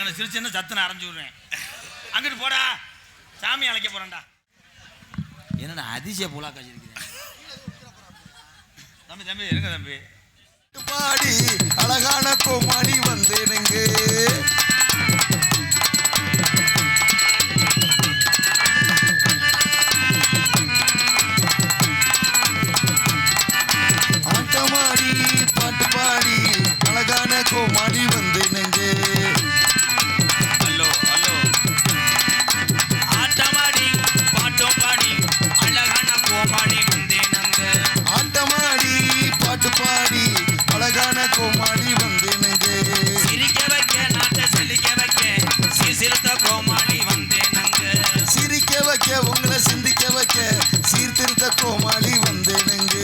அங்கே சிரிச்சுன்னு சத்துன்னு அரைஞ்சு விடுவேன். அங்கிட்டு போடா, சாமி அழைக்க போறேன்டா. என்னடா அதிசய புலா காய்ச்சி இருக்கிறேன். தம்பி தம்பி இருங்க தம்பி. பாடி அழகான கோமாளி வந்தேனுங்க. ஆட்டமாடி பாட்டு பாடி அழகான கோமாளி வந்தேனுங்க. Hello hello. ஆட்டமாடி பாட்டு பாடி அழகான கோமாளி வந்தேனுங்க. ஆட்டமாடி பாட்டு பாடி அழகான கோமாளி வந்தேனுங்க. சிரிக்க வைக்க நாட்டை சிரிக்க வைக்க சீர்திருத்த கோமாளி வந்தேனுங்க. சிரிக்க வைக்க உங்களை சிந்திக்க வைக்க சீர்திருத்த கோமாளி வந்தேனுங்க.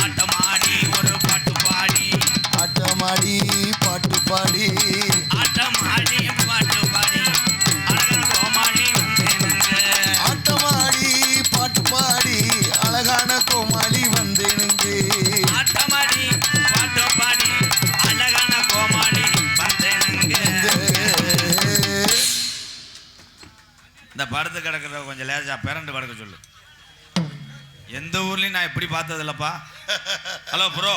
ஆட்டமாடி ஒரு பாட்டு பாடி ஆட்டமாடி பாட்டு பாடி ஆட்டமாடி பாட்டு பாடி அழகான கோமாளி வந்தேனுங்க. ஆட்டமாடி பாட்டு பாடி அழகான கோமாளி வந்தேனுங்க. ஆட்டமாடி பாட்டு பாடி அழகான கோமாளி வந்தேனுங்க. இந்த படுத்து கிடக்குற கொஞ்சம் லேசா பேரண்ட் படுக்க சொல்லு. எந்த ஊர்லயும் நான் இப்படி பார்த்தது இல்லப்பா. Hello bro.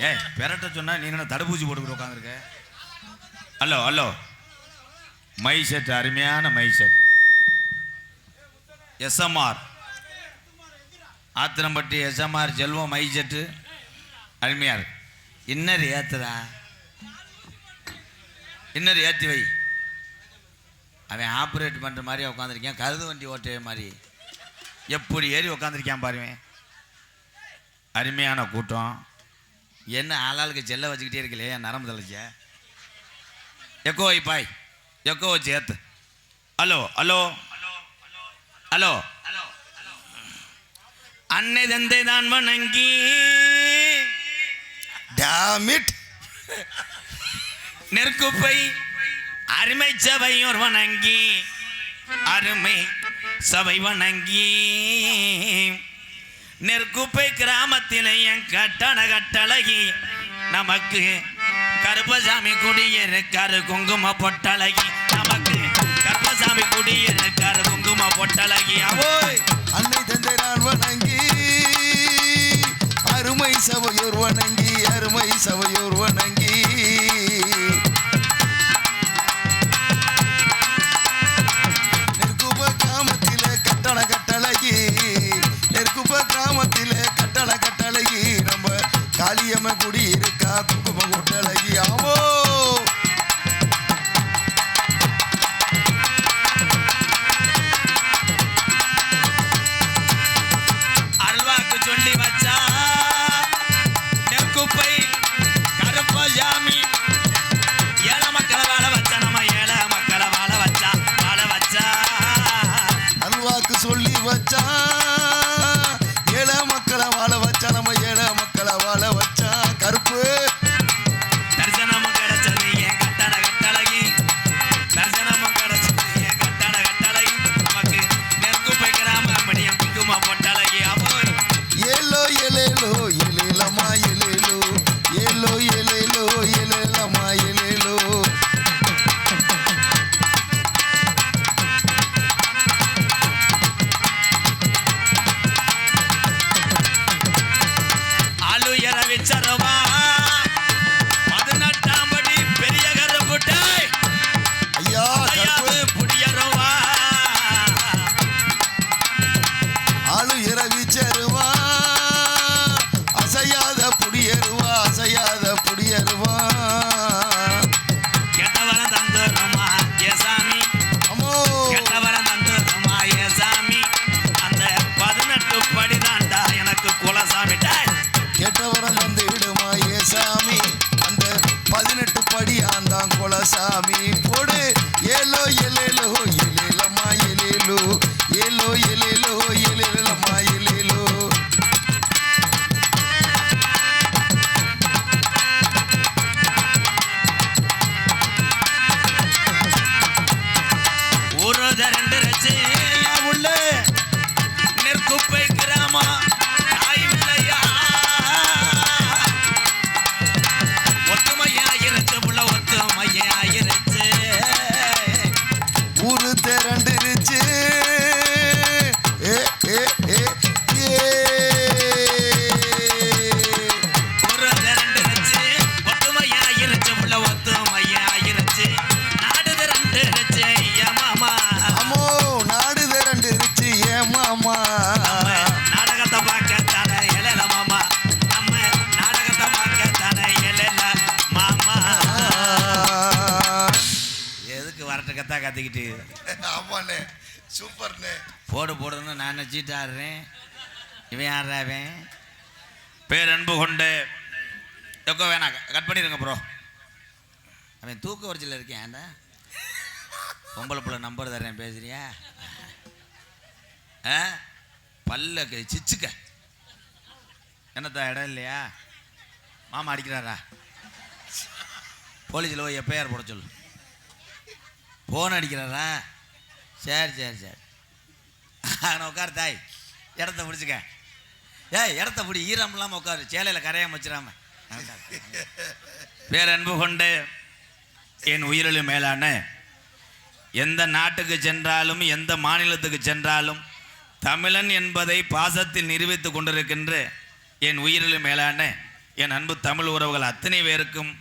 ஏய் பெரட்ட சொன்னா நீ என்ன தடுப்பூசி போட்டு உட்காந்துருக்க? Hello hello. மை செட், அருமையான my set. SMR Athirampatti SMR Selvam my set அருமையா இருக்கு. இன்னர் ஏத்துறா, இன்னர் ஏற்றி வை. அவன் ஆப்ரேட் பண்ணுற மாதிரி உட்காந்துருக்கேன், கருது வண்டி ஓட்டுற மாதிரி எப்படி ஏறி உட்காந்துருக்கான் பாருவேன். அருமையான கூட்டம். என்ன ஆளாளுக்கு செல்ல வச்சுக்கிட்டே இருக்கலையே நரம்பு தலைச்ச. எக்கோ வை பாய், எக்கோ வச்சு ஏத்து. Hello hello hello. அன்னை தந்தை தான் வணங்கி டாமிட் நெற்குப்பை அருமை சபையோர் வணங்கி அருமை சபை வணங்கி நெற்குப்பை கிராமத்திலே என் கட்டண கட்டழகி நமக்கு கருப்பசாமி குடியிருக்காரு குங்கும பொட்டழகி. நமக்கு கருப்பசாமி குடியிருக்காரு குங்கும பொட்டழகி. அவோய் அன்னை தந்தை நான் வணங்கி அருமை சபையோர் வணங்கி அருமை சபையோர் வணங்கி நெற்குப்ப கிராமத்திலே கட்டள கட்டழகி நெற்குப்ப கிராமத்திலே கட்டள கட்டழகி நம்ம காளியம்ம குடி இருக்கா குங்கும கொட்டழகி. ஆவோ அல்வாக்கு சொல்லி வச்சா நெற்குப்பை கருப்பசாமி ஏழை மக்களை வாழ வச்சா. நம்ம ஏழை மக்களை வாழ வச்சா வாழ வச்சா. அல்வாக்கு சொல்லி வச்சா ஏழை மக்களை வாழ வச்சா. நம்ம ஏழை மக்களை வாழ வச்சா. கருப்பு தரிசனமும் கிடைச்சது என் கட்டண கட்டழகி. தரிசனமும் கிடைச்சது என் கட்டண கட்டழகி. நமக்கு நெற்குப்பை கிராம மணியம் குங்கும பொட்டழகி. அவோய் ஏலோ எலேலோ எலேலமா எலேலோ ஏலோ எலேலோ எலேலமா எலேலோ. ஆளு எற விச்சரவா 18ஆம் படி பெரிய கருப்புட்டை ஐயா கருப்பு புடியரவா. ஆளு இரவி செருவா அசையாத புடியருவா அசையாத புடியருவா. கெட்டவரம் தந்துருமா ஏசாமி, அம்மோ கெட்டவரம் தந்துருமா ஏசாமி. அந்த 18 படி தாண்டா எனக்கு குலசாமி. கெட்டவரம் வந்து விடுமா ஏசாமி அந்த 18 படி ஆந்தான் குலசாமி. போடு ஏலோ எலேலோ எலேலமா எலேலோ ஏலோ எலேலோ எலேலமா எலேலோ. ஒரு தரண்டு ரச்சு உள்ள நெற்குப்பை கிராமம் ஆய்வில்லையா. ஒத்துமையா இருக்கு புள்ள ஒத்துமையா மாமா நாடகத்தை பார்க்கத்தானே எழல மாமா, நம்ம நாடகத்தை பார்க்கத்தானே எழல மாமா. எதுக்கு வரட்டு கத்தா கத்திக்கிட்டு? ஆமாண்ணே, சூப்பர்ண்ணே. போடுன்னு நான் நச்சிட்டு ஆடுறேன். இவன் ஆடுறாவன் பேரன்பு கொண்டு எக்கோ வேணாம், கட் பண்ணிடுங்க ப்ரோ. அவன் தூக்க வரிச்சில் இருக்கேன். ஏன்டா பொம்பளை பிள்ளை நம்பர் தரேன், பேசுறியா? பல்ல சிச்சுக்க என்னத்தா இடம் இல்லையா? மாமா அடிக்கிறாரா? போலீஸில் போய் எப்பயார் போட சொல்லு. ஃபோன் அடிக்கிறாரா? சரி நான் உட்காரு தாய், இடத்த பிடிச்சிக்க. இடத்த பிடி, ஈரம் இல்லாமல் உட்காரு, சேலையில் கரையாம வச்சிடாம. பேரன்பு கொண்டு என் உயிரிலும் மேலான எந்த நாட்டுக்கு சென்றாலும் எந்த மாநிலத்துக்கு சென்றாலும் தமிழன் என்பதை பாசத்தில் நிரூபித்துக் கொண்டிருக்கின்ற என் உயிரிலும் மேலான என் அன்பு தமிழ் உறவுகள் அத்தனை பேருக்கும்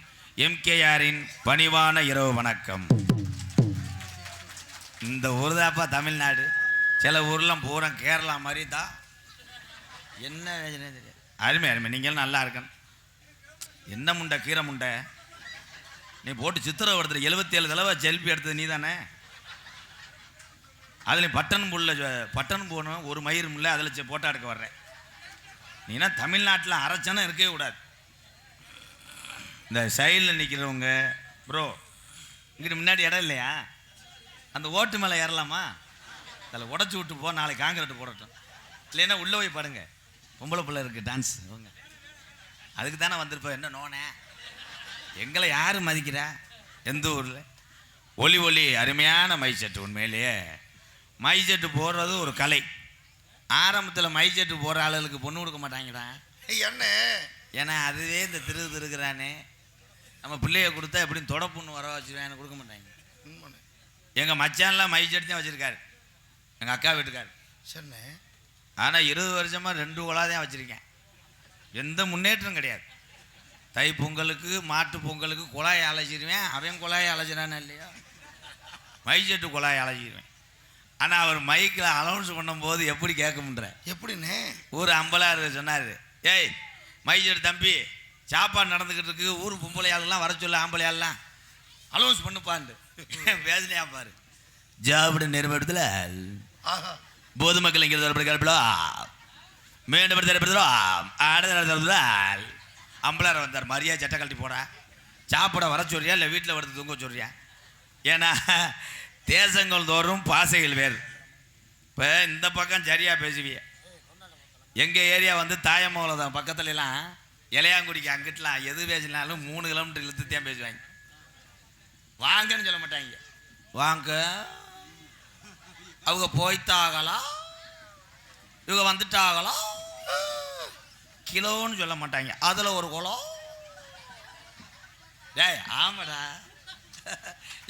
எம்கேஆரின் பணிவான இரவு வணக்கம். இந்த ஊர் தாப்பா தமிழ்நாடு. சில ஊர்லாம் பூரா கேரளா மாதிரி தான். என்ன தெரியாது. அருமை நீங்களும் நல்லா இருக்கணும். என்ன முண்டை கீரை முண்டை நீ போட்டு சித்திரவதை எடுத்துற 77 தடவை செல்ஃபி எடுத்தது நீ தானே? அதில் பட்டன் போகணும், ஒரு மயிரும் இல்லை, அதில் போட்டோ எடுக்க வர்றேன். நீனா தமிழ்நாட்டில் அரைச்சனம் இருக்கவே கூடாது. இந்த சைடில் நிற்கிறவங்க ப்ரோ, இங்கிட்டு முன்னாடி இடம் இல்லையா? அந்த ஓட்டு மேலே ஏறலாமா? அதில் உடச்சி விட்டு போ, நாளைக்கு காங்கிரீட் போடட்டும். இல்லைன்னா உள்ளே போய் பாருங்க, பொம்பளை பிள்ளை இருக்குது டான்ஸ். அவங்க அதுக்கு தானே வந்திருப்போம். என்ன நோனே, எங்களை யார் மதிக்கிறா? எந்த ஊரில் ஒலி அருமையான மைசெட்டு. உண்மையிலேயே மைசெட்டு போடுறது ஒரு கலை. ஆரம்பத்தில் மைசெட்டு போடுற ஆளுகளுக்கு பொண்ணு கொடுக்க மாட்டாங்கடா. என்ன? ஏன்னா அதுவே இந்த திருக்குறானே, நம்ம பிள்ளைய கொடுத்தா எப்படின்னு தொடப்புன்னு வர வச்சுருவேன், கொடுக்க மாட்டாங்க. எங்கள் மச்சான்லாம் மைசெட்டு தான் வச்சுருக்காரு, எங்கள் அக்கா வீட்டுக்காரு. சொன்ன ஆனால் 20 வருஷமாக 2 குழா தான் வச்சுருக்கேன். எந்த முன்னேற்றம் கிடையாது. தை பொங்கலுக்கு மாட்டு பொங்கலுக்கு குழாயை அழைச்சிடுவேன். அவன் குழாயை அழைச்சிடானே இல்லையா? மைசெட்டு குழாயை அழைச்சிடுவேன். ஆனால் அவர் மைக்கில் அலௌன்ஸ் பண்ணும்போது எப்படி கேட்க முடியற? எப்படின்னு ஊர் அம்பலார் சொன்னார், ஏய் மைசெட்டு தம்பி, சாப்பாடு நடந்துக்கிட்டு இருக்கு, ஊர் பொம்பளையாளெலாம் வர சொல்ல, ஆம்பளையாளெலாம் அலௌன்ஸ் பண்ணுப்பான்னு பேசலையா பாரு. ஜாபுட நிறுவனத்தில் பொதுமக்கள் இங்கே கிளப்பிலோ மேண்டுபடுத்த அம்பளார் வந்தார். மரியா சட்டை கழட்டி போட, சாப்பிட வர சொல்றியா இல்லை வீட்டில் படுத்து தூங்க சொல்றியா? ஏன்னா தேசங்கள் தோறும் பாசைகள் வேறு. இப்போ இந்த பக்கம் சரியாக பேசுவிய. எங்கள் ஏரியா வந்து தாயமங்கலம் தான், பக்கத்துலலாம் இளையாங்குடிக்கு அங்கிட்டலாம் எது பேசினாலும் 3 கிலோமீட்டர் இழுத்துத்தான் பேசுவாங்க. வாங்கன்னு சொல்ல மாட்டாங்க. வாங்க அவங்க போய்த்தாகலாம், இவங்க வந்துட்டாகலாம், கிலோன்னு சொல்ல மாட்டாங்க. அதில் ஒரு குளம். டேய் ஆமாடா,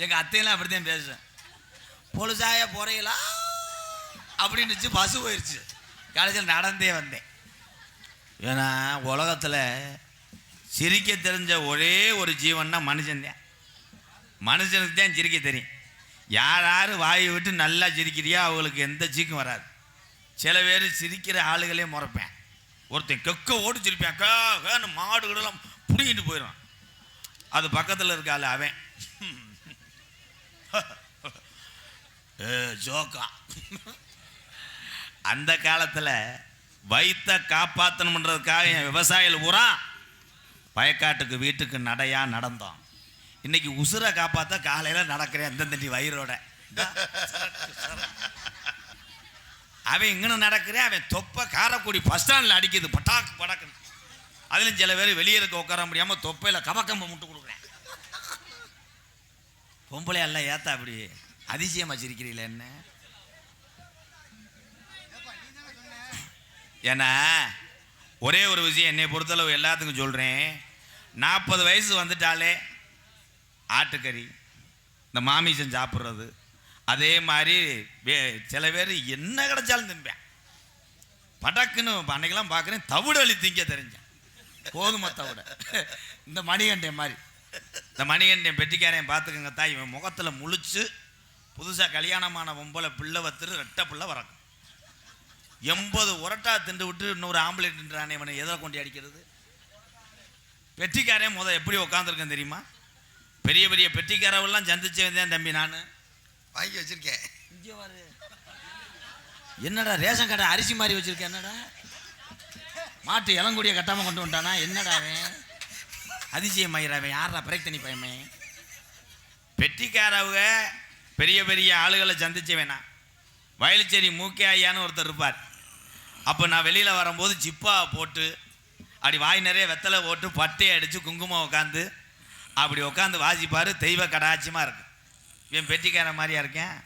எங்கள் அத்தையெல்லாம் அப்படித்தான் பேசுவேன். பொழுசாய போறீங்களா அப்படின்னுச்சு. பசு போயிடுச்சு. கடைசியில் நடந்தே வந்தேன். ஏன்னா உலகத்தில் சிரிக்க தெரிஞ்ச ஒரே ஒரு ஜீவன்னா மனுஷன்தான். மனுஷனுக்கு தான் சிரிக்க தெரியும். யார் வாயை விட்டு நல்லா சிரிக்கிறியா அவங்களுக்கு எந்த சீக்கும் வராது. சில பேர் சிரிக்கிற ஆளுகளே முறைப்பேன். ஒருத்தன் கெக்க ஓடி சிரிப்பேன், கேன்னு மாடுகளெல்லாம் பிடிங்கிட்டு போயிடும். அது பக்கத்தில் இருக்காள் அவன் ஜோக்கா. அந்த காலத்தில் வயிற்ற காப்பாற்றணுன்றதுக்காக என் விவசாயிகள் பூரா வயக்காட்டுக்கு வீட்டுக்கு நடையா நடந்தோம். இன்னைக்கு உசுரை காப்பாற்ற காலையில் நடக்கிறேன் எந்த தண்டி வயிறோட. அவன் இங்கன்னு நடக்கிறேன், அவன் தொப்பை காரக்குடி பஸ் ஸ்டாண்டில் அடிக்குது பட்டாக்கு படக்குன்னு. அதுலேயும் சில பேர் வெளியே இருக்க உட்கார முடியாமல் தொப்பையில் கபக்கம்பை முட்டு கொடுக்குறேன். பொம்பளை எல்லாம் ஏத்தா அப்படி அதிசயமாக சிரிக்கிறீங்களே என்ன? ஏன்னா ஒரே ஒரு விஷயம் என்னை பொறுத்தளவு எல்லாத்துக்கும் சொல்கிறேன். 40 வயசு வந்துட்டாலே ஆட்டுக்கறி, இந்த மாமிசம் சாப்பிட்றது, அதே மாதிரி சில பேர் என்ன கிடைச்சாலும் தின்பேன். படக்குன்னு அன்னைக்கெல்லாம் பார்க்குறேன் தவிடு அள்ளி திங்க தெரிஞ்சேன். கோதுமை தவிட. இந்த மணிகண்டன் மாதிரி, இந்த மணிகண்டன் பெட்டிக்காரையும் பார்த்துக்கங்க தாய், இவன் முகத்தில் முழிச்சு புதுசாக கல்யாணமான பொம்பளை பிள்ளை வத்துரு ரெட்டை பிள்ளை வரக்கும். 80 உரட்டா திண்டு விட்டு இன்னொரு ஆம்புலேட் நின்றானே, இவனை எதில் கொண்டு அடிக்கிறது? பெட்டிக்காரன் எப்படி உட்காந்துருக்கேன் தெரியுமா? பெரிய பெரிய பெட்டிக்காரவெல்லாம் சந்திச்சேன் தம்பி. நான் வாங்கி வச்சிருக்கேன். என்னடா ரேஷன் கடை அரிசி மாதிரி வச்சிருக்கேன்? என்னடா மாட்டு இளங்குடியை கட்டாம கொண்டு வந்துட்டானா? என்னடா அதிசயம் மயிராவன் யாரா பிரேக் தண்ணி பயமே? பெட்டிக்காரவங்க பெரிய பெரிய ஆளுகளை சந்திச்சவேனா. வயலுச்சேரி மூக்கே ஐயான்னு ஒருத்தர் இருப்பார். அப்போ நான் வெளியில் வரும்போது ஜிப்பா போட்டு அப்படி வாய் நிறைய வெத்தலை போட்டு பட்டையை அடித்து குங்குமம் உட்காந்து அப்படி உட்காந்து வாசிப்பார். தெய்வ கடாட்சியமாக இருக்கு. இவன் பெட்டிக்கார மாதிரியா இருக்கேன்?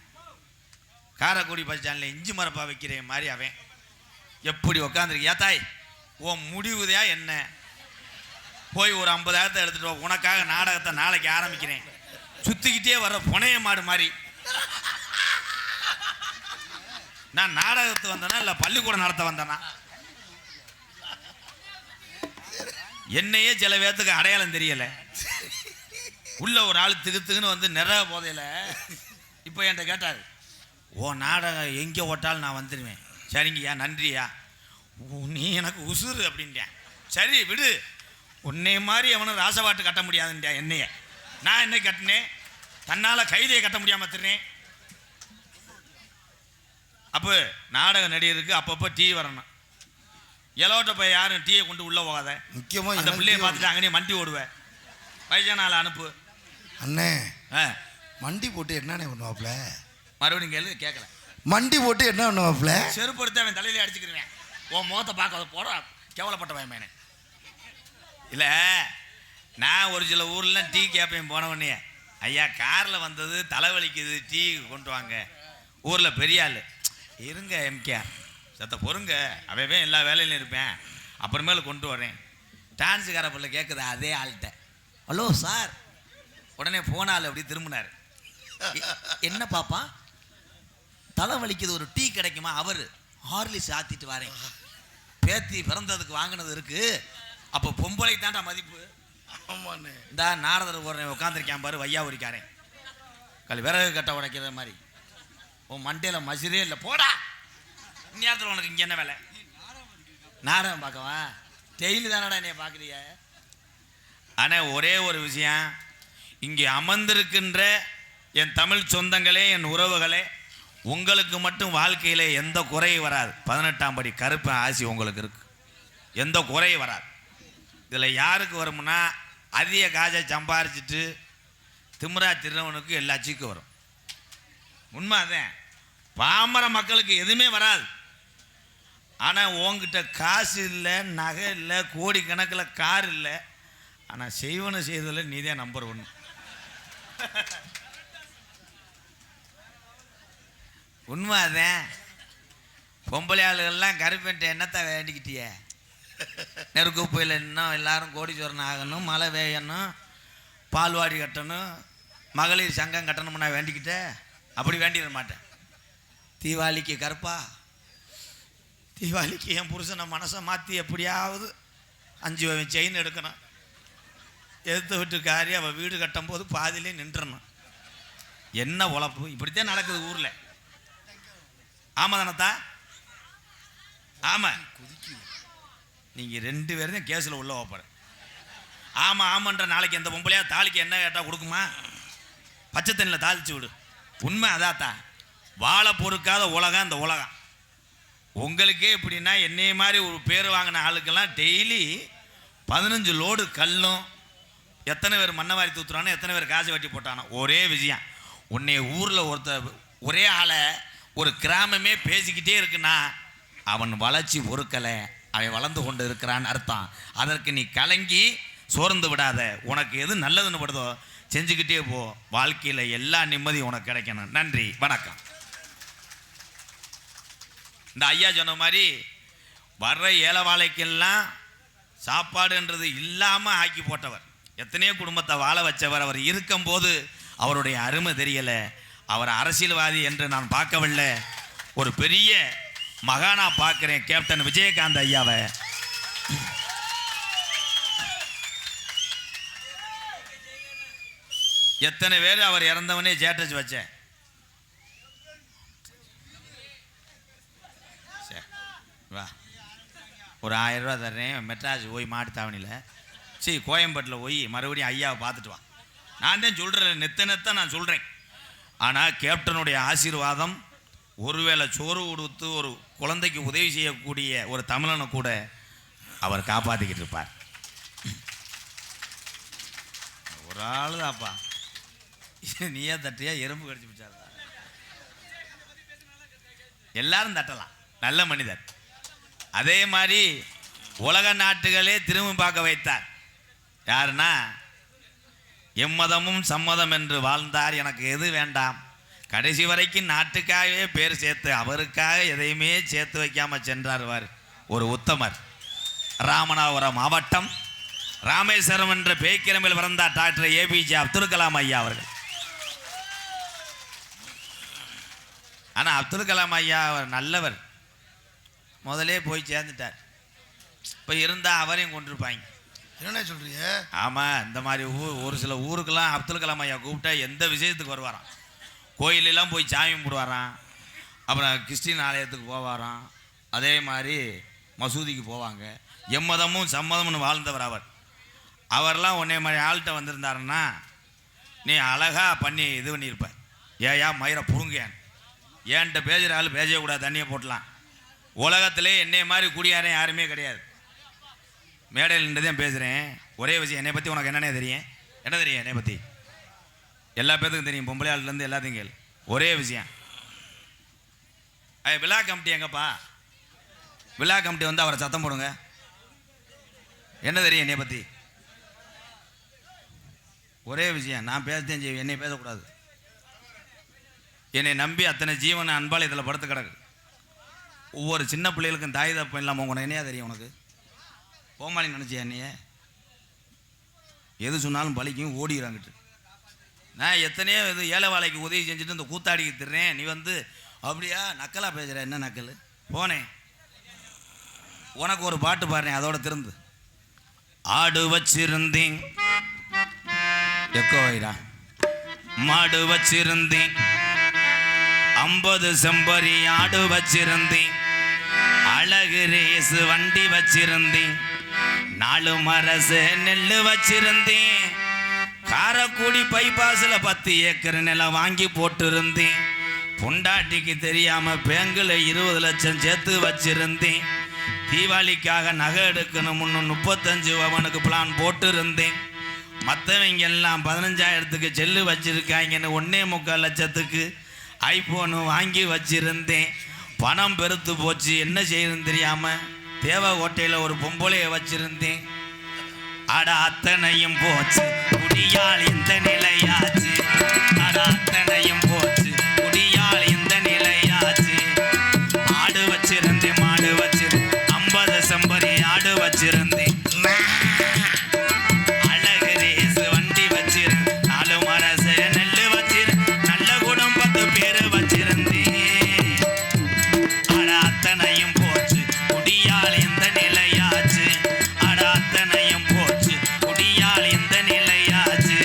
காரைக்குடி பஸ் ஸ்டாண்டில் இஞ்சி மரப்பா வைக்கிறேன் மாதிரி அவன் எப்படி உட்காந்துருக்கியா? தாய் உன் முடிவுதையா என்ன? போய் ஒரு 50,000 எடுத்துகிட்டு உனக்காக நாடகத்தை நாளைக்கு ஆரம்பிக்கிறேன். சுற்றிக்கிட்டே வர்ற புனைய மாடு மாதிரி. நான் நாடகத்துக்கு வந்தேனா இல்லை பள்ளிக்கூடம் நடத்த வந்தேனா? என்னையே சில பேர்த்துக்கு அடையாளம் தெரியலை. உள்ள ஒரு ஆள் திகுத்துக்குன்னு வந்து நிறைய போதையில் இப்போ என்கிட்ட கேட்டார், ஓ நாடகம் எங்கே ஓட்டாலும் நான் வந்துடுவேன். சரிங்கய்யா நன்றியா, நீ எனக்கு உசுறு அப்படின்ட்டேன். சரி விடு, உன்னை மாதிரி அவனும் ராசவாட்டு கட்ட முடியாதுன்ட்டேன். என்னைய நான் என்ன கட்டினேன்? தன்னால் கைதையை கட்ட முடியாமல் திருறேன். அப்போ நாடக நடிகருக்கு அப்பப்போ டீ வரணும். எலோட்ட போய் யாரும் டீயை கொண்டு உள்ளே போகாத. முக்கியமாக அந்த பிள்ளையை பார்த்துட்டு அங்கேயே மண்டி ஓடுவேன். வயசான ஆள் அனுப்பு. அண்ணே மண்டி போட்டு என்னண்ணே பண்ணுவாப்புல? மறுபடியும் கேளு. கேட்கல. மண்டி போட்டு என்ன பண்ணுவாப்புல? செருப்பு எடுத்து அவன் தலையிலே அடிச்சுக்கிறேன். உன் முகத்தை பார்க்க போட கேவலப்பட்ட பயமேனே. இல்லை நான் ஒரு சில ஊர்லாம் டீ கேட்பேன். போனவொடனே ஐயா காரில் வந்தது தலைவலிக்குது, டீ கொண்டு வாங்க. ஊரில் பெரிய ஆள் இருங்க எம்கேஆர் சத்த பொறுங்க, அவைவே எல்லா வேலையிலும் இருப்பேன், அப்புறமேல கொண்டு வரேன். டான்ஸுக்கார பிள்ளை கேட்குது அதே ஆள்கிட்ட, ஹலோ சார். உடனே போனாள் அப்படி திரும்பினார். என்ன பாப்பா தலை வலிக்குது, ஒரு டீ கிடைக்குமா? அவர் ஹார்லிக்ஸ் ஆற்றிட்டு வரேன். பேத்தி பிறந்ததுக்கு வாங்கினது இருக்கு. அப்போ பொம்பளை தாண்டா மதிப்பு. இந்த நாரதர் போடுறேன் உட்காந்துருக்கேன் பாரு, வையா உரிக்காரன் விறகு கட்ட உடைக்கிற மாதிரி. உன் மண்டையில் மசிரே இல்லை போடா. இந்நேரத்தில் உனக்கு இங்கே என்ன வேலை? நாடகம் பார்க்கவா? டெய்லி தானடா என்னைய பார்க்குறிய. ஆனால் ஒரே ஒரு விஷயம், இங்கே அமர்ந்திருக்கின்ற என் தமிழ் சொந்தங்களே, என் உறவுகளே, உங்களுக்கு மட்டும் வாழ்க்கையில் எந்த குறையும் வராது. 18ஆம் படி கருப்பன் ஆசி உங்களுக்கு இருக்கு, எந்த குறையும் வராது. இதில் யாருக்கு வரும்னா அதிக காசை சம்பாரிச்சிட்டு திமிரா திருவனுக்கு எல்லா சீக்கும் வரும். உண்மை அதான். பாமர மக்களுக்கு எதுவுமே வராது. ஆனால் உங்ககிட்ட காசு இல்லை, நகை இல்லை, கோடிக்கணக்கில் கார் இல்லை, ஆனால் செய்வனை செய்ததில் நீதான் நம்பர் 1. உண்மை அதான். பொம்பளை ஆளுகள்லாம் கருப்பேன்ட்ட என்னத்தை வேண்டிக்கிட்டிய? நெருப்பு போயில் இன்னும் எல்லாரும் கோடீஸ்வரன் ஆகணும், மழை வேயணும், பால்வாடி கட்டணும், மகளிர் சங்கம் கட்டணும்னா வேண்டிக்கிட்ட? அப்படி வேண்டிட மாட்டேன். தீபாவளிக்கு கருப்பா, தீபாவளிக்கு என் புருஷனை மனசை மாற்றி எப்படியாவது 5 செயின் எடுக்கணும். எடுத்து விட்டுக்காரி அவள் வீடு கட்டும்போது பாதிலே நின்றுடணும். என்ன உழப்பு? இப்படித்தான் நடக்குது ஊரில். ஆமாம் தானத்தா? ஆமாம். நீங்கள் 2 பேரும் தான் கேஸில் உள்ள வைப்பார். ஆமாம் ஆமான்ற நாளைக்கு எந்த பொம்பளையா தாலிக்கு என்ன கேட்டால் கொடுக்குமா? பச்சை தண்ணியில் தாளிச்சு விடு. உண்மை அதாத்தா. வாழை பொறுக்காத உலகம் இந்த உலகம். உங்களுக்கே எப்படின்னா என்னைய மாதிரி ஒரு பேர் வாங்கின ஆளுக்கெல்லாம் டெய்லி 15 லோடு கல்லும், எத்தனை பேர் மண்ணை வாரி தூத்துறானோ, எத்தனை பேர் காசு வட்டி போட்டானோ. ஒரே விஷயம், உன்னைய ஊரில் ஒரே ஆளை ஒரு கிராமமே பேசிக்கிட்டே இருக்குன்னா அவன் வளர்ச்சி பொறுக்கலை, அவன் வளர்ந்து கொண்டு இருக்கிறான்னு அர்த்தம். அதற்கு நீ கலங்கி சோர்ந்து விடாத. உனக்கு எது நல்லதுன்னு படுதோ செஞ்சுக்கிட்டே போ. வாழ்க்கையில் எல்லா நிம்மதியும் உனக்கு கிடைக்கணும். நன்றி, வணக்கம். இந்த ஐயா சொன்ன மாதிரி வர்ற ஏழைவாழைக்கெல்லாம் சாப்பாடுன்றது இல்லாமல் ஆக்கி போட்டவர், எத்தனையோ குடும்பத்தை வாழ வச்சவர். அவர் இருக்கும்போது அவருடைய அருமை தெரியலை. அவர் அரசியல்வாதி என்று நான் பார்க்கவில்லை, ஒரு பெரிய மகானா பார்க்குறேன். கேப்டன் விஜயகாந்த் ஐயாவை எத்தனை பேர் அவர் இறந்தவனே ஸ்டேட்டஸ் வச்சேன். வா, ஒரு 1000 ரூபா தர்றேன், மெட்ராஸ் போய் மாட்டு தாவணியில் கோயம்பேட்டில் போய் மறுபடியும் ஐயாவை பார்த்துட்டு வா. நான் தான் சொல்கிறேன், நெத்த நான் சொல்கிறேன். ஆனால் கேப்டனுடைய ஆசீர்வாதம், ஒருவேளை சோறு கொடுத்து ஒரு குழந்தைக்கு உதவி செய்யக்கூடிய ஒரு தமிழனை கூட அவர் காப்பாற்றிக்கிட்டு இருப்பார். ஒரு ஆள் தான்ப்பா, நீயே தட்டியா எறும்பு கடிச்சு பிடிச்சாரு. எல்லாரும் தட்டலாம், நல்ல மனிதர். அதே மாதிரி உலக நாட்டுகளே திரும்பி பார்க்க வைத்தார். யாருன்னா, எம்மதமும் சம்மதம் என்று வாழ்ந்தார், எனக்கு எது வேண்டாம், கடைசி வரைக்கும் நாட்டுக்காகவே பேர் சேர்த்து அவருக்காக எதையுமே சேர்த்து வைக்காமல் சென்றார் ஒரு உத்தமர். ராமநாதபுரம் மாவட்டம் ராமேஸ்வரம் என்ற பேய்க்கிழமையில் பிறந்தார் டாக்டர் ஏபிஜே அப்துல் கலாம் ஐயா அவர்கள். ஆனால் அப்துல் கலாம் ஐயா அவர் நல்லவர், முதலே போய் சேர்ந்துட்டார். இப்போ இருந்தால் அவரையும் கொண்டிருப்பாங்க. என்ன சொல்றீங்க? ஆமாம், இந்த மாதிரி ஒரு சில ஊருக்கெல்லாம் அப்துல் கலாம் ஐயா கூப்பிட்டா எந்த விஷயத்துக்கு வருவாராம். கோயிலெல்லாம் போய் சாமி கும்பிடுவாராம், அப்புறம் கிறிஸ்டின் ஆலயத்துக்கு போவாராம், அதே மாதிரி மசூதிக்கு போவாங்க. எம்மதமும் சம்மதம்னு வாழ்ந்தவர் அவர். அவரெல்லாம் உன்னை மாதிரி ஆள்கிட்ட வந்திருந்தாருன்னா நீ அழகாக பண்ணி இது பண்ணியிருப்ப. ஏயா மயிரை புடுங்கேன், ஏன்ட்ட பேசுகிற ஆள் பேசக்கூடாது, தண்ணியை போட்டலாம். உலகத்திலே என்னை மாதிரி குடியாரன் யாருமே கிடையாது. மேடையில் நின்று தான் பேசுகிறேன். ஒரே விஷயம், என்னை பற்றி உனக்கு என்னென்ன தெரியும்? என்ன தெரியும் என்னை பற்றி? எல்லா பேத்துக்கும் தெரியும், பொம்பளை ஆளுலேருந்து எல்லாத்தையும் கேள். ஒரே விஷயம், விழா கமிட்டி எங்கப்பா? விழா கமிட்டி வந்து அவரை சத்தம் போடுங்க. என்ன தெரியும் என்னை பற்றி? ஒரே விஷயம், நான் பேசத்தேன் செய்வேன், என்னை பேசக்கூடாது. என்னை நம்பி அத்தனை ஜீவனை அன்பாலயத்தில் படுத்து கிடக்கு. ஒவ்வொரு சின்ன பிள்ளைகளுக்கும் தாய் தப்பம் இல்லாமல் உனக்கு என்னையா தெரியும்? உனக்கு கோமாளி நினச்சியா? என்னையே எது சொன்னாலும் பழிக்கும், ஓடிக்கிறாங்கிட்டு. நான் எத்தனையோ இது ஏழை வாழைக்கு உதவி செஞ்சுட்டு இந்த கூத்தாடிக்கு திடுறேன், நீ வந்து அப்படியா நக்கலாக பேசுகிற? என்ன நக்கல்? போனேன் உனக்கு ஒரு பாட்டு பாடுறேன், அதோட திருந்து. ஆடு வச்சிருந்தேன் எக்கோ வைரா, மாடு வச்சிருந்தேன் 50 செம்பரி ஆடு வச்சிருந்தேன், அழகு ரேசு வண்டி வச்சிருந்தேன், 4 மரசு நெல்லு வச்சிருந்தேன், காரக்குடி பைபாஸில் 10 ஏக்கர் நிலம் வாங்கி போட்டிருந்தேன், பொண்டாட்டிக்கு தெரியாம பேங்கில் 20 லட்சம் சேர்த்து வச்சிருந்தேன், தீபாவளிக்காக நகை எடுக்கணும்னு 35 பவனுக்கு பிளான் போட்டிருந்தேன், மற்றவங்க எல்லாம் 15,000க்கு செல்லு வச்சிருக்காங்கன்னு 1.25 லட்சத்துக்கு ஐபோனு வாங்கி வச்சிருந்தேன். பணம் பெருத்து போச்சு, என்ன செய்யணும்னு தெரியாமல் தேவகோட்டையில் ஒரு பொம்பளையை வச்சிருந்தேன். அட அத்தனையும் போச்சு, குடியால் இந்த நிலையாச்சு. அட அத்தனையும் போச்சு, குடியால் இந்த நிலையாச்சு. ஆடு வச்சிருந்தேன், மாடு வச்சிருந்தேன், 50 செம்பரி ஆடு வச்சிருந்தேன், அழகு ரேசு வண்டி வச்சிருந்தேன், 4 மரசு நெல்லு வச்சிருந்தேன், நல்ல குடும்பத்து பேரு வச்சிருந்தேன். அட அத்தனையும் போச்சு, குடியால் இந்த நிலையாச்சு. அட அத்தனையும் போச்சு, குடியால் இந்த நிலையாச்சு.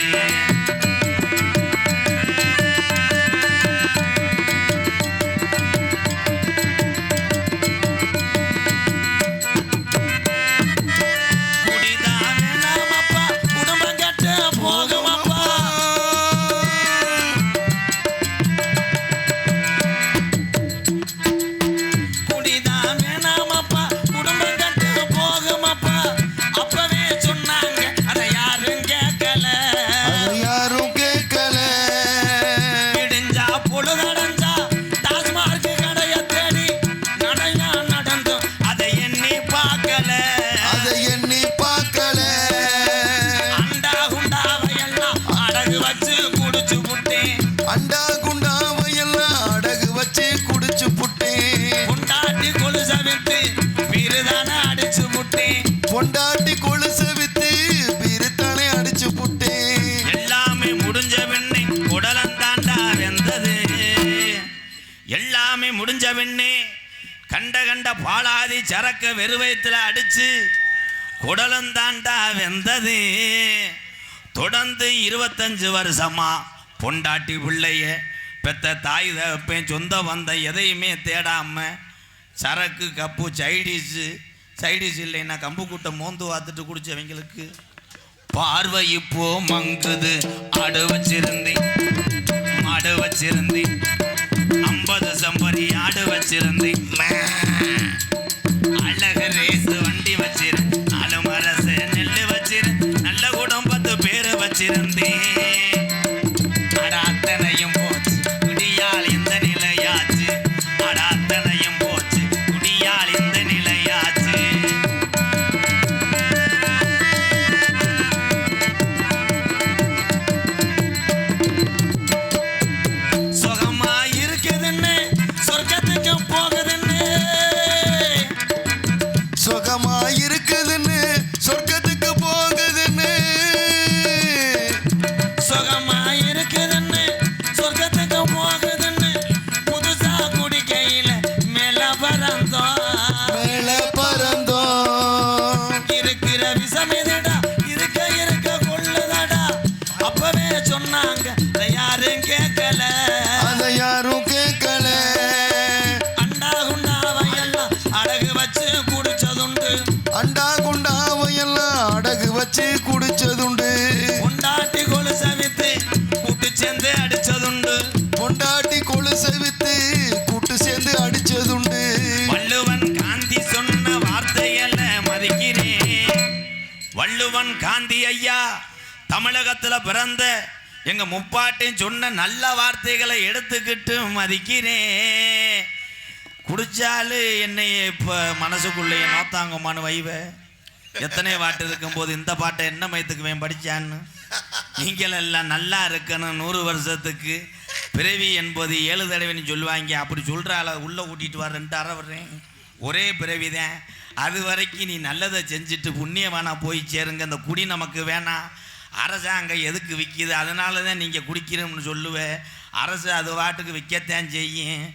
பொண்டாட்டி கொலுசை வித்து பிரித்தானே அடிச்சு புட்டே. எல்லாமே முடிஞ்ச பின்னே குடலந்தாண்டா வெந்தது. எல்லாமே முடிஞ்ச பின்னே கண்ட பாலாதி சரக்க வெறுவயத்தில் அடிச்சு குடலந்தாண்டா வெந்தது. தொடர்ந்து 25 வருஷமா பொண்டாட்டி பிள்ளைய பெத்த தாய் தகப்பேன் சொந்த வந்த எதையுமே தேடாம சரக்கு கப்பு சைடிஷ் இல்லைன்னா கம்பு கூட்டை மோந்து வாத்துட்டு குடிச்சவங்களுக்கு பார்வை இப்போ மங்குது. ஆடு வச்சிருந்தேன் மாடு வச்சிருந்தேன் 50 சம்பரி ஆடு வச்சிருந்தேன். அழகு ரேசு வண்டி வச்சிருந்தேன். 4 மரச நெல்லு வச்சிருந்தேன். நல்ல குடும்பத்து பேரை வச்சிருந்தேன். அட அத்தனையும் போச்சு குடியால் இந்த நிலையாச்சு. அட அத்தனையும் போச்சு குடியால் இந்த நிலையாச்சு. சுகமா இருக்குதுன்னு சொர்க்கத்துக்கு போகுதுன்னு. சுகமா இருக்குதுன்னு சொர்க்கத்துக்கு போகுதுன்னு. சுகமா இருக்குதுன்னு சொர்க்கத்துக்கு போகுதுன்னு புதுசா குடிக்கையில மேல பறந்தோம். இருக்கிற விஷம் எதுடா இருக்க கொள்ளுதடா. அப்பவே சொன்னாங்க அதை யாரும் கேட்கல. அண்டா குண்டாவையெல்லாம் அடகு வச்சு குடிச்சதுண்டு. பொண்டாட்டி கொலுசை வித்து கூட்டு சேர்ந்து அடிச்சதுண்டு. வள்ளுவன் காந்தி சொன்ன வார்த்தையல்ல மதிக்கிறேன். வள்ளுவன் காந்தி ஐயா தமிழகத்துல பிறந்த எங்க முப்பாட்டின் சொன்ன நல்ல வார்த்தைகளை எடுத்துக்கிட்டு மதிக்கிறேன். குடிச்சாலு என்னை இப்போ மனசுக்குள்ளே நோத்தாங்கம்மான்னு வைவ. எத்தனை பாட்டு இருக்கும்போது இந்த பாட்டை என்ன மயத்துக்குவேன் படித்தான்னு. நீங்கள் எல்லாம் நல்லா இருக்கணும் 100 வருஷத்துக்கு பிறவி என்பது 7 தடவைன்னு சொல்லுவாங்க. அப்படி சொல்கிறால உள்ளே கூட்டிகிட்டு வர 2 அறை வர்றேன். ஒரே பிறவி தான். அது வரைக்கும் நீ நல்லதை செஞ்சுட்டு புண்ணியமானா போய் சேருங்க. இந்த குடி நமக்கு வேணாம். அரசாங்கம் எதுக்கு விற்கிது? அதனால தான் நீங்கள் குடிக்கிறோம்னு சொல்லுவேன். அரசு அது பாட்டுக்கு விற்கத்தான் செய்யும்.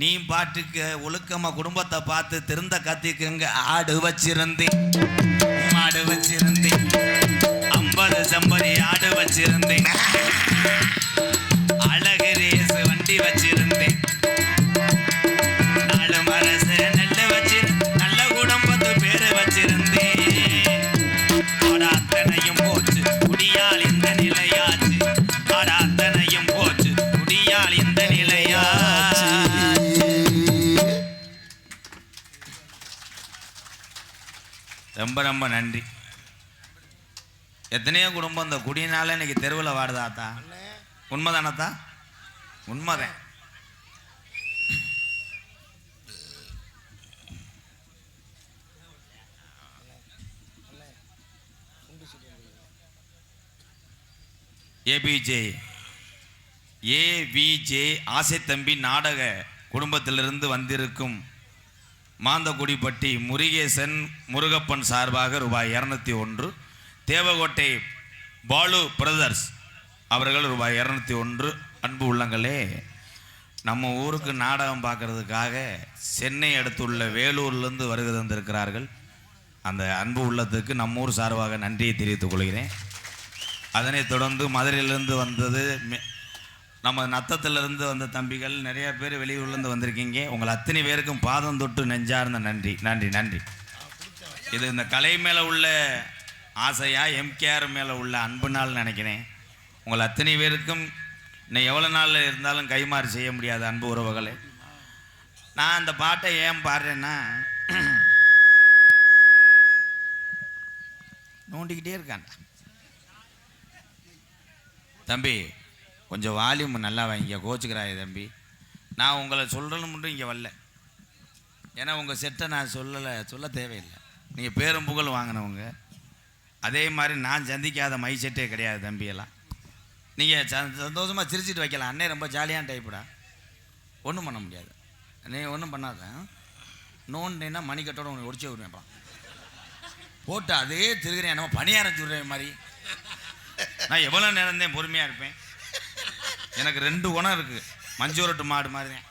நீ பாட்டுக்கு ஒழுக்கமாக குடும்பத்தை பார்த்து திருந்த கத்திக்குங்க. ஆடு வச்சிருந்தேன் மாடு வச்சிருந்தேன் 50 சம்பரி ஆடு வச்சிருந்தேன். அழகு ரேசு வண்டி வச்சிருந்தேன். 4 மரச நெல்லு வச்சிருந்தேன். நல்ல குடும்பத்து பேரை வச்சிருந்தேன். ஆட அத்தனையும் போச்சு குடியால் இந்த நிலையாச்சு. ஆட அத்தனையும் போச்சு குடியால் இந்த நிலையாச்சு. ரொம்ப ரொம்ப நன்றி. எத்தனையோ குடும்பம் இந்த குடியினால இன்னைக்கு தெருவில் வாடுதாத்தா. உண்மைதானத்தா? உண்மைதான். ஏவிஜே ஆசைத்தம்பி நாடக குடும்பத்திலிருந்து வந்திருக்கும் மாந்தகுடிப்பட்டி முருகேசன் முருகப்பன் சார்பாக ரூபாய் 201. தேவகோட்டை பாலு பிரதர்ஸ் அவர்கள் ரூபாய் 201. அன்பு உள்ளங்களே, நம்ம ஊருக்கு நாடகம் பார்க்கறதுக்காக சென்னை அடுத்துள்ள வேலூர்லேருந்து வருகை தந்திருக்கிறார்கள். அந்த அன்பு உள்ளத்துக்கு நம்ம ஊர் சார்பாக நன்றியை தெரிவித்துக் கொள்கிறேன். அதனைத் தொடர்ந்து மதுரையிலேருந்து வந்தது நம்ம நத்தத்திலிருந்து வந்த தம்பிகள் நிறைய பேர் வெளியூர்லேருந்து வந்திருக்கீங்க. உங்களை அத்தனை பேருக்கும் பாதம் தொட்டு நெஞ்சார்ந்த நன்றி நன்றி நன்றி. இது இந்த கலை மேலே உள்ள ஆசையா எம்கேஆர் மேலே உள்ள அன்பு நாள் நினைக்கிறேன். உங்களை அத்தனை பேருக்கும் இன்னும் எவ்வளோ நாள் இருந்தாலும் கைமாறு செய்ய முடியாது அன்பு உறவுகளை. நான் அந்த பாட்டை ஏன் பாடுறேன்னா, நோண்டிக்கிட்டே இருக்காண்டா தம்பி. கொஞ்சம் வால்யூம் நல்லா வாங்கிக்க. கோச்சுக்கிறாயே தம்பி. நான் உங்களை சொல்லணும் மட்டும் இங்கே வரல. ஏன்னா உங்கள் செட்டை நான் சொல்ல தேவையில்லை. நீங்கள் பேரும் புகழ் வாங்கினவங்க. அதே மாதிரி நான் சந்திக்காத மை செட்டே கிடையாது தம்பியெல்லாம். நீங்கள் சந்தோஷமாக சிரிச்சிட்டு வைக்கலாம். அண்ணே ரொம்ப ஜாலியான டைப்புடா. ஒன்றும் பண்ண முடியாது. நீ ஒன்றும் பண்ணாத. நோண்டினா மணிக்கட்டோட உனக்கு ஒடிச்சே விடுவேன்ப்பா போட்டு அதே திருகிறேன். என்னமோ பணியாரம் சொல்கிறேன் மாதிரி. நான் எவ்வளோ நேரம் தான் பொறுமையாக இருப்பேன். எனக்கு 2 குணம் இருக்குது. மஞ்சூரட்டு மாடு மாதிரி தான்.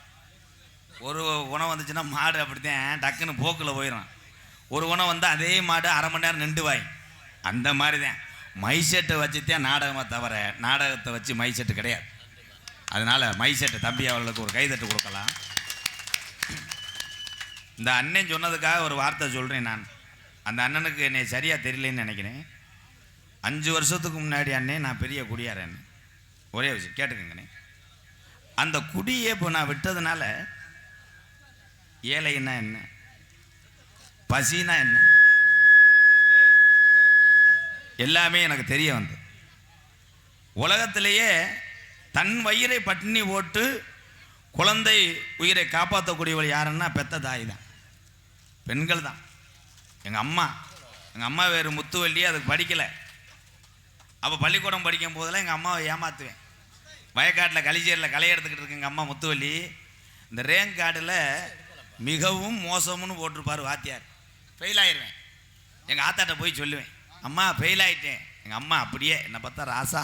ஒரு குணம் வந்துச்சுன்னா மாடு அப்படித்தான் டக்குன்னு போக்கில் போயிடும். ஒரு குணம் வந்து அதே மாடு அரை மணி நேரம் நின்று வாய். அந்த மாதிரி தான் மைசெட்டை வச்சுத்தான் நாடகமாக தவிர நாடகத்தை வச்சு மைசெட்டு கிடையாது. அதனால் மைசெட்டு தம்பி அவர்களுக்கு ஒரு கைதட்டு கொடுக்கலாம். இந்த அண்ணன் சொன்னதுக்காக ஒரு வார்த்தை சொல்கிறேன். நான் அந்த அண்ணனுக்கு என்னை சரியாக தெரியலன்னு நினைக்கிறேன். 5 வருஷத்துக்கு முன்னாடி அண்ணே நான் பெரிய குடியாரன். ஒரே விஷயம் கேட்டுக்கங்கண்ணே, அந்த குடியை இப்போ நான் விட்டதுனால ஏழைன்னா என்ன, பசினா என்ன, எல்லாமே எனக்கு தெரிய வந்து. உலகத்திலேயே தன் வயிறை பட்டினி போட்டு குழந்தை உயிரை காப்பாற்றக்கூடியவள் யாருன்னா பெத்த தாய் தான், பெண்கள் தான். எங்கள் அம்மா வேறு முத்துவள்ளி, அதுக்கு படிக்கலை. அப்போ பள்ளிக்கூடம் படிக்கும் போதெல்லாம் எங்கள் அம்மாவை ஏமாற்றுவேன். வயக்காட்டில் கலிச்சேரியில் களை எடுத்துக்கிட்டு இருக்கு எங்கள் அம்மா முத்துவள்ளி. இந்த ரேங்க் கார்டில் மிகவும் மோசம்னு போட்டிருப்பார் வாத்தியார். ஃபெயில் ஆயிடுவேன். எங்கள் ஆத்தாட்ட போய் சொல்லுவேன், அம்மா ஃபெயில் ஆகிட்டேன். எங்கள் அம்மா அப்படியே என்னை பார்த்தா, ராசா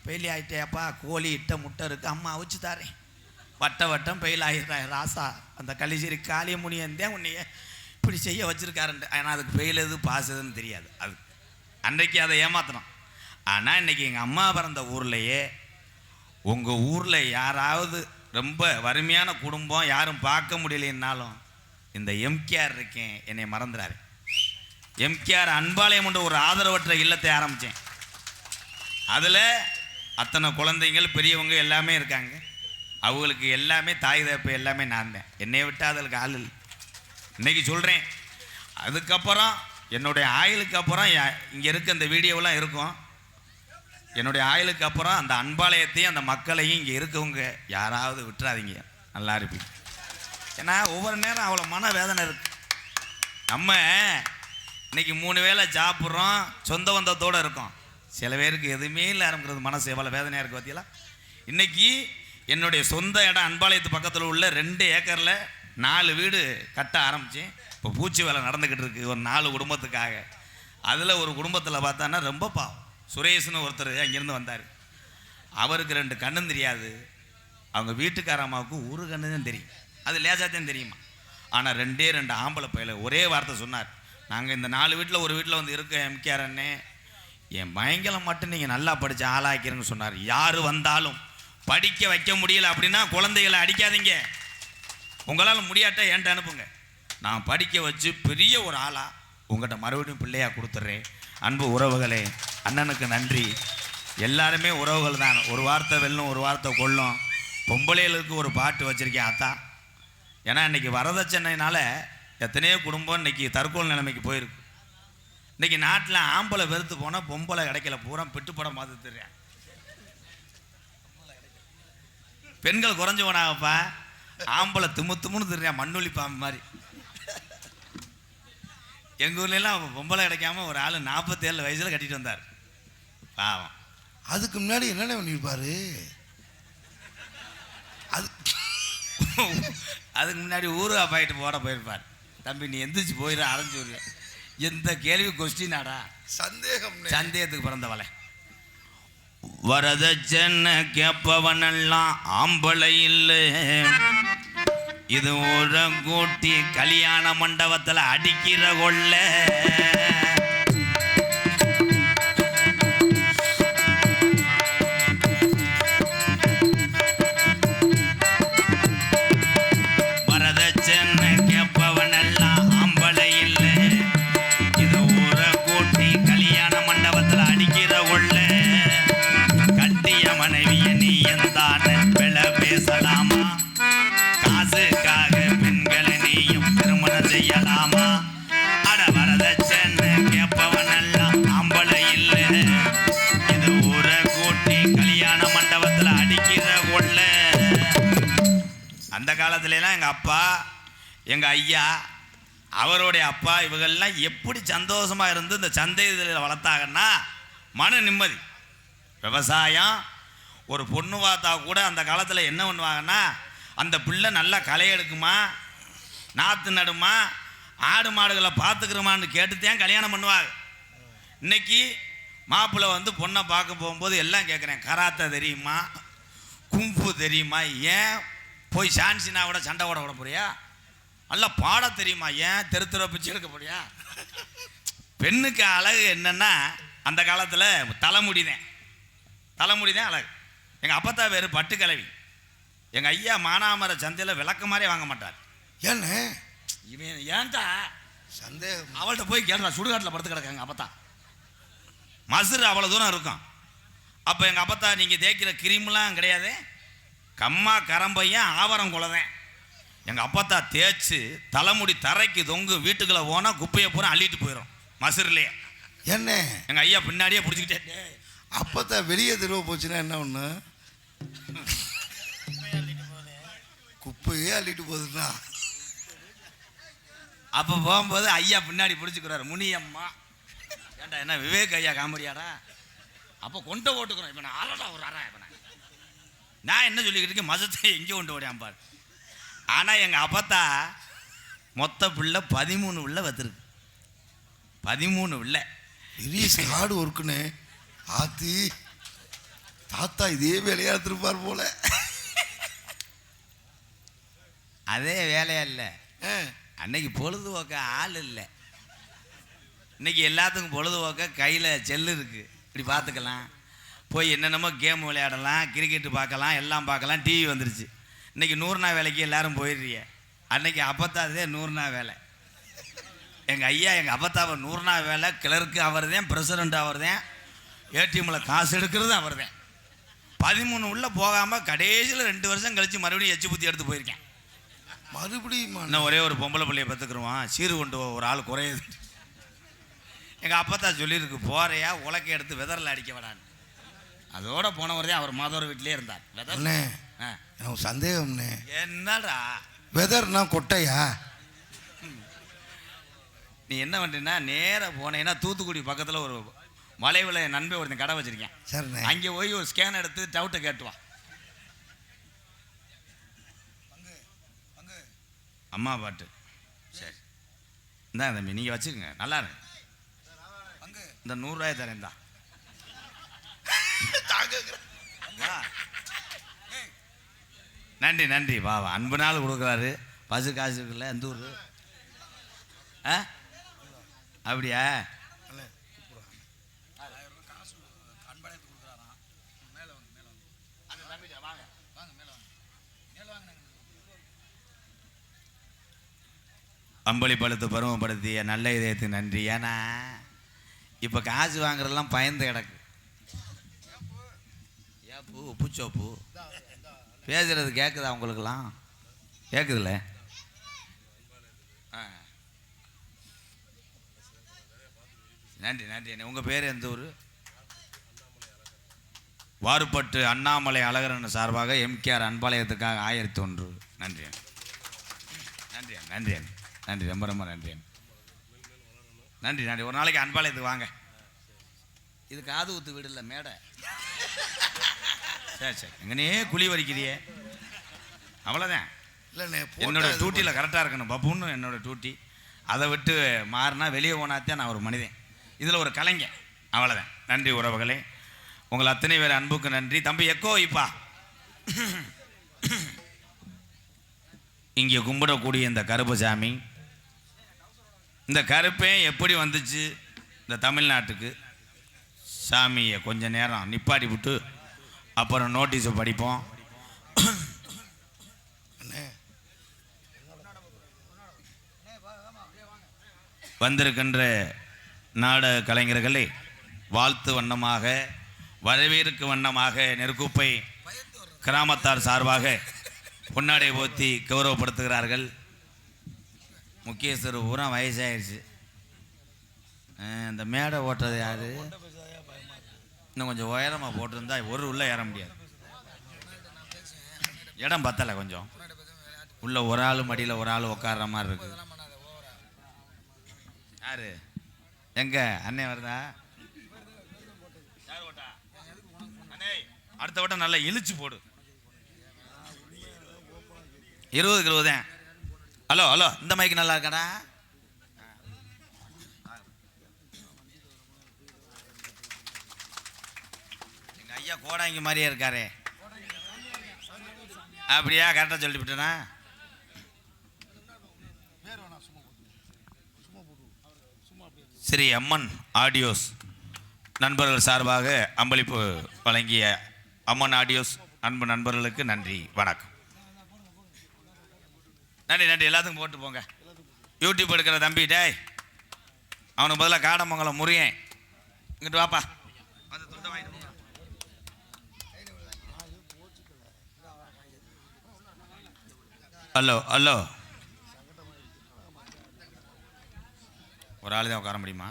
ஃபெயில் ஆகிட்டேப்பா, கோழி இட்ட முட்டை இருக்குது, அம்மா அவிச்சு தாரேன். வட்டம் ஃபெயில் ஆகிடுறேன் ராசா, அந்த கலிச்சேரி காளிய முனியந்தேன் உன்னைய இப்படி செய்ய வச்சுருக்காருன்ட்டு. ஆனால் அதுக்கு ஃபெயில் எது பாஸ் எதுன்னு தெரியாது. அது அன்றைக்கு அதை ஏமாத்தினோம். ஆனால் இன்றைக்கி எங்கள் அம்மா பிறந்த ஊர்லேயே உங்கள் ஊரில் யாராவது ரொம்ப வறுமையான குடும்பம் யாரும் பார்க்க முடியலைன்னாலும் இந்த எம்கேஆர் இருக்கேன், என்னை மறந்துடாரு. எம்கேஆர் அன்பாலயம் என்ற ஒரு ஆதரவற்ற இல்லத்தை ஆரம்பித்தேன். அதில் அத்தனை குழந்தைங்கள் பெரியவங்க எல்லாமே இருக்காங்க. அவங்களுக்கு எல்லாமே தாய் தகப்பு எல்லாமே நான் தான். என்னை விட்டால் அதுக்கு ஆள் இல்லை. இன்றைக்கி சொல்கிறேன். அதுக்கப்புறம் என்னுடைய ஆயுளுக்கு அப்புறம் இங்கே இருக்க இந்த வீடியோவெலாம் இருக்கும். என்னுடைய ஆயுளுக்கு அப்புறம் அந்த அன்பாலயத்தையும் அந்த மக்களையும் இங்கே இருக்கவங்க யாராவது விட்டுறாதீங்க, நல்லா இருப்பீங்க. ஏன்னா ஒவ்வொரு நேரம் அவ்வளோ மன வேதனை இருக்கு. நம்ம இன்னைக்கு 3 வேளை சாப்பிட்றோம், சொந்த பந்தத்தோடு இருக்கோம். சில பேருக்கு எதுவுமே இல்லை ஆரம்பிக்கிறது மனசு எவ்வளோ வேதனையாக இருக்குது பார்த்தீங்களா. இன்றைக்கி என்னுடைய சொந்த இடம் அன்பாலயத்து பக்கத்தில் உள்ள 2 ஏக்கரில் 4 வீடு கட்ட ஆரம்பித்தேன். இப்போ பூச்சி வேலை நடந்துக்கிட்டு இருக்குது ஒரு 4 குடும்பத்துக்காக. அதில் ஒரு குடும்பத்தில் பார்த்தான்னா ரொம்ப பாவம். சுரேஷ்னு ஒருத்தர் அங்கேருந்து வந்தார். அவருக்கு 2 கண்ணும் தெரியாது. அவங்க வீட்டுக்கார அம்மாவுக்கு ஒரு கண்ணு தான் தெரியும். அது லேசாத்தான் தெரியுமா. ஆனால் 2 ஆம்பளை பையில ஒரே வார்த்தை சொன்னார், நாங்கள் இந்த 4 வீட்டில் ஒரு வீட்டில் வந்து இருக்க எம்கேஆர் அண்ணே, என் பயங்கரம் மட்டும் நீங்கள் நல்லா படித்த ஆளாக்கிறேன்னு சொன்னார். யார் வந்தாலும் படிக்க வைக்க முடியல அப்படின்னா குழந்தைகளை அடிக்காதீங்க. உங்களால் முடியாட்டா ஏன்ட்ட அனுப்புங்க, நான் படிக்க வச்சு பெரிய ஒரு ஆளாக உங்கள்கிட்ட மறுபடியும் பிள்ளையாக கொடுத்துட்றேன். அன்பு உறவுகளே, அண்ணனுக்கு நன்றி. எல்லாருமே உறவுகள் தான். ஒரு வார்த்தை வெல்லும், ஒரு வார்த்தை கொல்லும். பொம்பளைகளுக்கு ஒரு பாட்டு வச்சுருக்கேன் ஆத்தா. ஏன்னா இன்றைக்கி வரதட்சணையினால் எத்தனையோ குடும்பம் இன்றைக்கி தற்கொலை நிலைமைக்கு போயிருக்கு. இன்றைக்கி நாட்டில் ஆம்பளை வெறுத்து போனால் பொம்பளை கிடைக்கல, பூரா பெட்டுப்படம் பார்த்து தெரியும். பெண்கள் குறைஞ்சு போனாங்கப்பா, ஆம்பளை திமுன்னு தெரியும், மண்ணொலி பாம்பு மாதிரி. எங்கள் ஊர்லாம் பொம்பளை கிடைக்காம ஒரு ஆள் 47 வயசில் கட்டிட்டு வந்தார் பாவம். அதுக்கு முன்னாடி என்னென்ன பண்ணியிருப்பாரு? அதுக்கு முன்னாடி ஊரு அப்பாயிட்டு போட போயிருப்பார். தம்பி நீ எந்திரிச்சு போயிட அரைஞ்சு வருவ. எந்த கேள்வி கொஸ்டினாடா, சந்தேகத்துக்கு பிறந்தவளை. வரதட்சணை கேட்பவனெல்லாம் ஆம்பளை இல்லை, இது ஒரு கூட்டி கல்யாண மண்டபத்தில் அடிக்கிற கொள்ள. வரதட்சணை கேட்பவனெல்லாம் ஆம்பளை இல்லை, இது ஒரு கூட்டி கல்யாண மண்டபத்தில் அடிக்கிற கொள்ள. கட்டிய மனைவிய நீ எந்தான விலை பேசலாமா, காசுக்காக பெண்களை நீயும் திருமணம் செய்யலாமா. அட வரதட்சணை கேட்பவனெல்லாம் ஆம்பளை இல்லை, இது ஊரை கூட்டி கல்யாண மண்டபத்தில் அடிக்கிற கொள்ள. அந்த காலத்துலலாம் எங்கள் அப்பா, எங்கள் ஐயா, அவருடைய அப்பா, இவங்கள்லாம் எப்படி சந்தோஷமாக இருந்து இந்த சந்தையில் வளர்த்தாங்கன்னா மன நிம்மதி. விவசாயம் ஒரு பொண்ணு பார்த்தா கூட அந்த காலத்தில் என்ன பண்ணுவாங்கன்னா, அந்த பிள்ளை நல்லா களை எடுக்குமா, நாற்று நடுமா, ஆடு மாடுகளை பார்த்துக்கிறோமான்னு கேட்டுத்தான் கல்யாணம் பண்ணுவாங்க. இன்னைக்கு மாப்பிள்ளை வந்து பொண்ணை பார்க்க போகும்போது எல்லாம் கேட்குறேன், கராத்தே தெரியுமா, கும்பு தெரியுமா, ஏன் போய் சான்சினா விட சண்டை ஓட போறியா, நல்லா பாட தெரியுமா, ஏன் தெரு பிச்சு எடுக்க போறியா. பெண்ணுக்கு அழகு என்னன்னா அந்த காலத்தில் தலைமுடி தான் அழகு. எங்கள் அப்பத்தா பேர் பட்டு கிளவி. எங்கள் ஐயா மானாமர சந்தையில் விளக்க மாதிரி வாங்க மாட்டார். ஏன்னு இவன் ஏன்டா சந்தேகம். அவள்கிட்ட போய் கேட்டா சுடுகாட்டில் படுத்து கிடக்காங்க அப்பத்தா. மசுறு அவ்வளோ தூரம் இருக்கும். அப்போ எங்கள் அப்பத்தா நீங்கள் தேய்க்கிற கிரீம்லாம் கிடையாது, கம்மா கரம்பையன் ஆவரம் குலதேன். எங்கள் அப்பத்தா தேய்ச்சி தலைமுடி தரைக்கு தொங்கு, வீட்டுக்குள்ளே போனால் குப்பையை பூரா அள்ளிட்டு போயிடும் மசுறுலையே. என்ன எங்கள் ஐயா பின்னாடியே பிடிச்சிக்கிட்டே. அப்பத்தான் வெளியே திரும்ப போச்சுன்னா என்ன ஒன்று, குப்பையே அள்ளிட்டு போகுதுன்னா. அப்போ போகும்போது ஐயா பின்னாடி பிடிச்சிக்கிறாரு, முனியம்மா. ஏன்டா என்ன விவேக் ஐயா காமெடியாடா? அப்போ கொண்டை ஓட்டுக்கிறோம். இப்போ நான் ஆளடா ஒரு அறா. இப்போ நான் என்ன சொல்லிக்கிட்டு இருக்கேன், மதத்தை எங்கே கொண்டு ஓடியாம்பார். ஆனால் எங்கள் அப்பத்தா மொத்த பிள்ளை 13 பிள்ளை வத்துருக்கு. 13 பிள்ளை. பெரிய ஸ்காடு ஒர்க்குன்னு ஆத்தி தாத்தா இதே வேலையா எடுத்துருப்பார் போல. அதே வேலையா இல்லை, அன்னைக்கு பொழுதுபோக்க ஆள் இல்லை. இன்னைக்கு எல்லாத்துக்கும் பொழுதுபோக்க கையில் செல்லு இருக்குது, இப்படி பார்த்துக்கலாம். போய் என்னென்னமோ கேம் விளையாடலாம், கிரிக்கெட்டு பார்க்கலாம், எல்லாம் பார்க்கலாம், டிவி வந்துருச்சு. இன்றைக்கி 100 நாள் வேலைக்கு எல்லோரும் போயிடுறிய. அன்னைக்கு அப்பத்தாதே 100 நாள் வேலை. எங்கள் ஐயா எங்கள் அப்பத்தாவை 100 நாள் வேலை, கிளர்க்கு அவர் தான், பிரசிடண்ட் அவர் தான், ஏடிஎம்மில் காசு எடுக்கிறது அவர் தான். 13 உள்ள போகாமல் கடைசியில் 2 வருஷம் கழித்து மறுபடியும் எச்சு புத்தி எடுத்து போயிருக்கேன். மறுபடியும் இன்னும் ஒரே ஒரு பொம்பளை பிள்ளையை பத்துக்குருவான், சீரு கொண்டு ஒரு ஆள் குறையுது. எங்கள் அப்பத்தா சொல்லியிருக்கு, போறையா உலக்கை எடுத்து வெதரில் அடிக்க விடான்னு. அதோட போனவர் தான் அவர் மாதவர் வீட்டிலே இருந்தார். வெதர்ண்ணே சந்தேகம்ண்ணே. என்னடா வெதர்னா கொட்டையா? நீ என்ன பண்ணுறீன்னா நேராக போனேன்னா தூத்துக்குடி பக்கத்தில் ஒரு மலைவில் என் நண்பன் ஒருத்தன் கடை வச்சிருக்கேன். சரிண்ணே. அங்கே போய் ஒரு ஸ்கேன் எடுத்து டவுட்டை கேட்டுவான். அம்மா பாட்டு சரி இந்தா தம்பி நீங்கள் வச்சுக்கோங்க, நல்லா இருக்கு. இந்த 100 ரூபாய் தரேன் தான். நன்றி நன்றி. வா வா, அன்பு நாள் கொடுக்குறாரு. பசு காசு இருக்குல்ல, எந்த ஊர்? ஆ அப்படியா? அம்பளி பழுத்து பருவப்படுத்திய நல்ல இதயத்துக்கு நன்றி. ஏன்னா இப்போ காசு வாங்குறதெல்லாம் பயந்து கிடக்கு. ஏப்பூ உப்புச்சோப்பு பேசுறது கேட்குதா உங்களுக்கெல்லாம்? கேட்குதுல்ல? நன்றி நன்றி. உங்கள் பேர் எந்த ஊர்? வாறுப்பட்டு அண்ணாமலை அழகரன் சார்பாக எம்கேஆர் அன்பாலயத்துக்காக 1001. நன்றி நன்றி நன்றி நன்றி, ரொம்ப ரொம்ப நன்றி நன்றி நன்றி. ஒரு நாளைக்கு அன்பாலயத்துக்கு வாங்க. இது காது ஊத்து வீடு இல்லை, மேடை. சரி சரி, எங்கனே குழி வரிக்கிறியே, அவ்வளோதான். இல்லைண்ணே, என்னோட டியூட்டியில் கரெக்டாக இருக்கணும் பப்புன்னு என்னோட டியூட்டி. அதை விட்டு மாறினா வெளியே போனாத்தான் நான் ஒரு மனிதன். இதில் ஒரு கலைஞன், அவ்வளோதான். நன்றி உறவுகளே, உங்களை அத்தனை பேர் அன்புக்கு நன்றி. தம்பி எக்கோ இப்பா இங்கே கும்பிடக்கூடிய இந்த கருப்பசாமி, இந்த கருப்பே எப்படி வந்துச்சு இந்த தமிழ்நாட்டுக்கு? சாமியை கொஞ்ச நேரம் நிப்பாட்டி விட்டு அப்புறம் நோட்டீஸை படிப்போம். வந்திருக்கின்ற நாடக கலைஞர்களை வாழ்த்து வண்ணமாக, வரவேற்கு வண்ணமாக நெருக்குப்பை கிராமத்தார் சார்பாக பொன்னாடை போத்தி கௌரவப்படுத்துகிறார்கள். முக்கியஸ்தர் பூரா வயசாகிடுச்சு. இந்த மேடை ஓட்டுறது யாரு? இன்னும் கொஞ்சம் உயரமாக போட்டிருந்தா ஒரு உள்ளே ஏற முடியாது, இடம் பத்தலை. கொஞ்சம் உள்ள ஒரு ஆள் மடியில் ஒரு ஆள் உட்கார்ற மாதிரி இருக்கு. யாரு எங்க அண்ணே வருதா? அடுத்த வட்டம் நல்லா இழுச்சு போடு. 20 20 தான். ஹலோ ஹலோ, இந்த மைக்கு நல்லா இருக்காடா? எங்க ஐயா கோடாங்கி மாதிரியே இருக்காரே. அப்படியா? கரெக்டாக சொல்லிவிட்டேனா? ஸ்ரீ அம்மன் ஆடியோஸ் நண்பர்கள் சார்பாக அன்பளிப்பு வழங்கிய அம்மன் ஆடியோஸ் அன்பு நண்பர்களுக்கு நன்றி, வணக்கம். நன்றி நன்றி. எல்லாத்துக்கும் போட்டு போங்க. யூடியூப் எடுக்கிற தம்பி டேய், அவனுக்கு பதிலாக காடமங்கலம் முருகன் இங்கிட்டு வாப்பா. அந்த துண்டை வாங்கிட்டு ஹலோ ஹலோ, ஒரு ஆள் தான் உட்கார முடியுமா?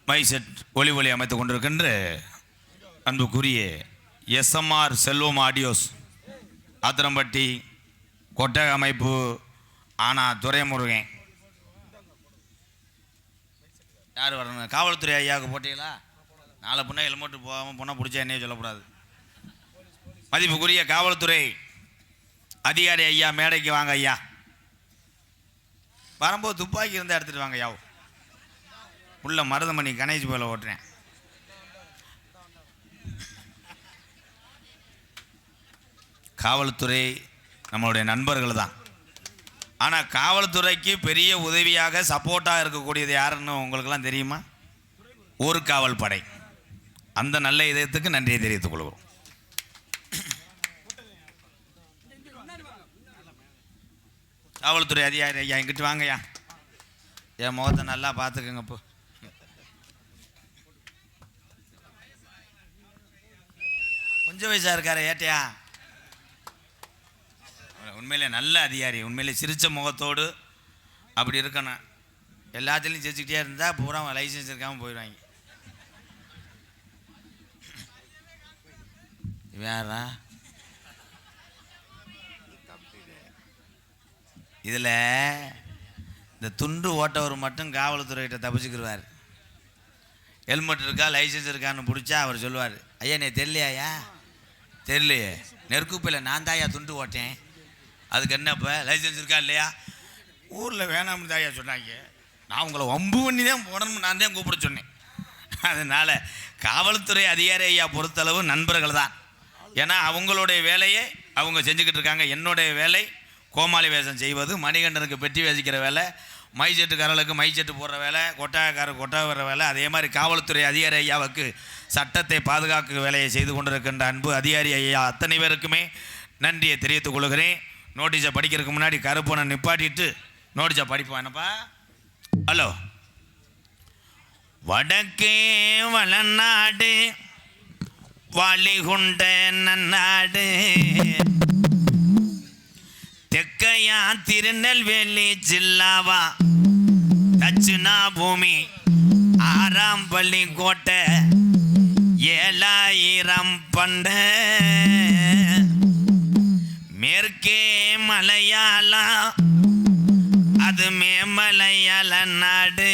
மைசெட் ஒளி ஒளி அமைத்துக் கொண்டிருக்கின்ற அன்புக்குரிய எஸ்எம்ஆர் செல்வம் ஆடியோஸ் ஆத்திரம்பட்டி கொட்டக அமைப்பு ஆனா துரைமுருகன். யார் வரணும்? காவல்துறை ஐயாவுக்கு போட்டீங்களா? நாளை பொண்ணை ஹெல்மெட்டு போகாமல் பொண்ணை பிடிச்சா என்னையே சொல்லக்கூடாது. மதிப்புக்குரிய காவல்துறை அதிகாரி ஐயா மேடைக்கு வாங்க ஐயா. வரும்போது துப்பாக்கி இருந்தால் எடுத்துகிட்டு வாங்க ஐயா. உள்ள மருதமணி கணேஷ் போல ஓட்டுறேன். காவல்துறை நம்மளுடைய நண்பர்கள் தான். ஆனால் காவல்துறைக்கு பெரிய உதவியாக சப்போர்ட்டாக இருக்கக்கூடியது யாருன்னு உங்களுக்கெல்லாம் தெரியுமா? ஊர்காவல் படை. அந்த நல்ல இதயத்துக்கு நன்றியை தெரிவித்துக் கொள்கிறோம். காவல்துறை அதிகாரி ஐயா இங்கிட்டு வாங்கய்யா. என் முகத்தை நல்லா பார்த்துக்கங்க. இப்போ கொஞ்சம் வயசாக இருக்காரு ஏட்டையா. உண்மையிலே நல்ல அதிகாரி, உண்மையிலே சிரித்த முகத்தோடு அப்படி இருக்கணும். எல்லாத்துலேயும் சிரிச்சுக்கிட்டே இருந்தால் பூரா லைசன்ஸ் இருக்காமல் போயிடுவாங்க. வேறா இதில் இந்த துண்டு ஓட்டவர் மட்டும் காவல்துறைகிட்ட தப்பிச்சுக்கிடுவார். ஹெல்மெட் இருக்கா லைசன்ஸ் இருக்கான்னு பிடிச்சா அவர் சொல்லுவார், ஐயா நீ தெரியலையா? தெரியலையே, நெருக்குப்பையில் நான் தாயா துண்டு ஓட்டேன், அதுக்கு என்னப்போ லைசன்ஸ் இருக்கா இல்லையா? ஊரில் வேணாம்னு தாயா சொன்னாங்க, நான் உங்களை வம்பு பண்ணி தான் போடணும்னு நான் தான் கூப்பிட சொன்னேன். அதனால் காவல்துறை அதிகாரி ஐயா பொறுத்தளவு நண்பர்கள் தான். ஏன்னா அவங்களுடைய வேலையை அவங்க செஞ்சுக்கிட்டு இருக்காங்க. என்னுடைய வேலை கோமாளி வேஷம் செய்வது, மணிகண்டனுக்கு பெட்டி வேசிக்கிற வேலை, மைச்செட்டுக்காரர்களுக்கு மைச்செட்டு போடுற வேலை, கொட்டாக்காரருக்கு கொட்டா வர்ற வேலை. அதே மாதிரி காவல்துறை அதிகாரி ஐயாவுக்கு சட்டத்தை பாதுகாக்க வேலையை செய்து கொண்டிருக்கின்ற அன்பு அதிகாரி ஐயா அத்தனை பேருக்குமே நன்றியை தெரிவித்துக் கொள்கிறேன். நோட்டீஸை படிக்கிறதுக்கு முன்னாடி கருப்பனை நிப்பாட்டிட்டு நோட்டீஸை படிப்போம். என்னப்பா? ஹலோ. வடக்கே வளநாடு வாலிகுண்ட நன்னாடு, தெக்கையா திருநெல்வேலி ஜில்லாவா தட்சிணா பூமி 6ஆம் பள்ளி கோட்டை 7000 பண்ட, மேற்கே மலையாளா அது மேமலையாள நாடு,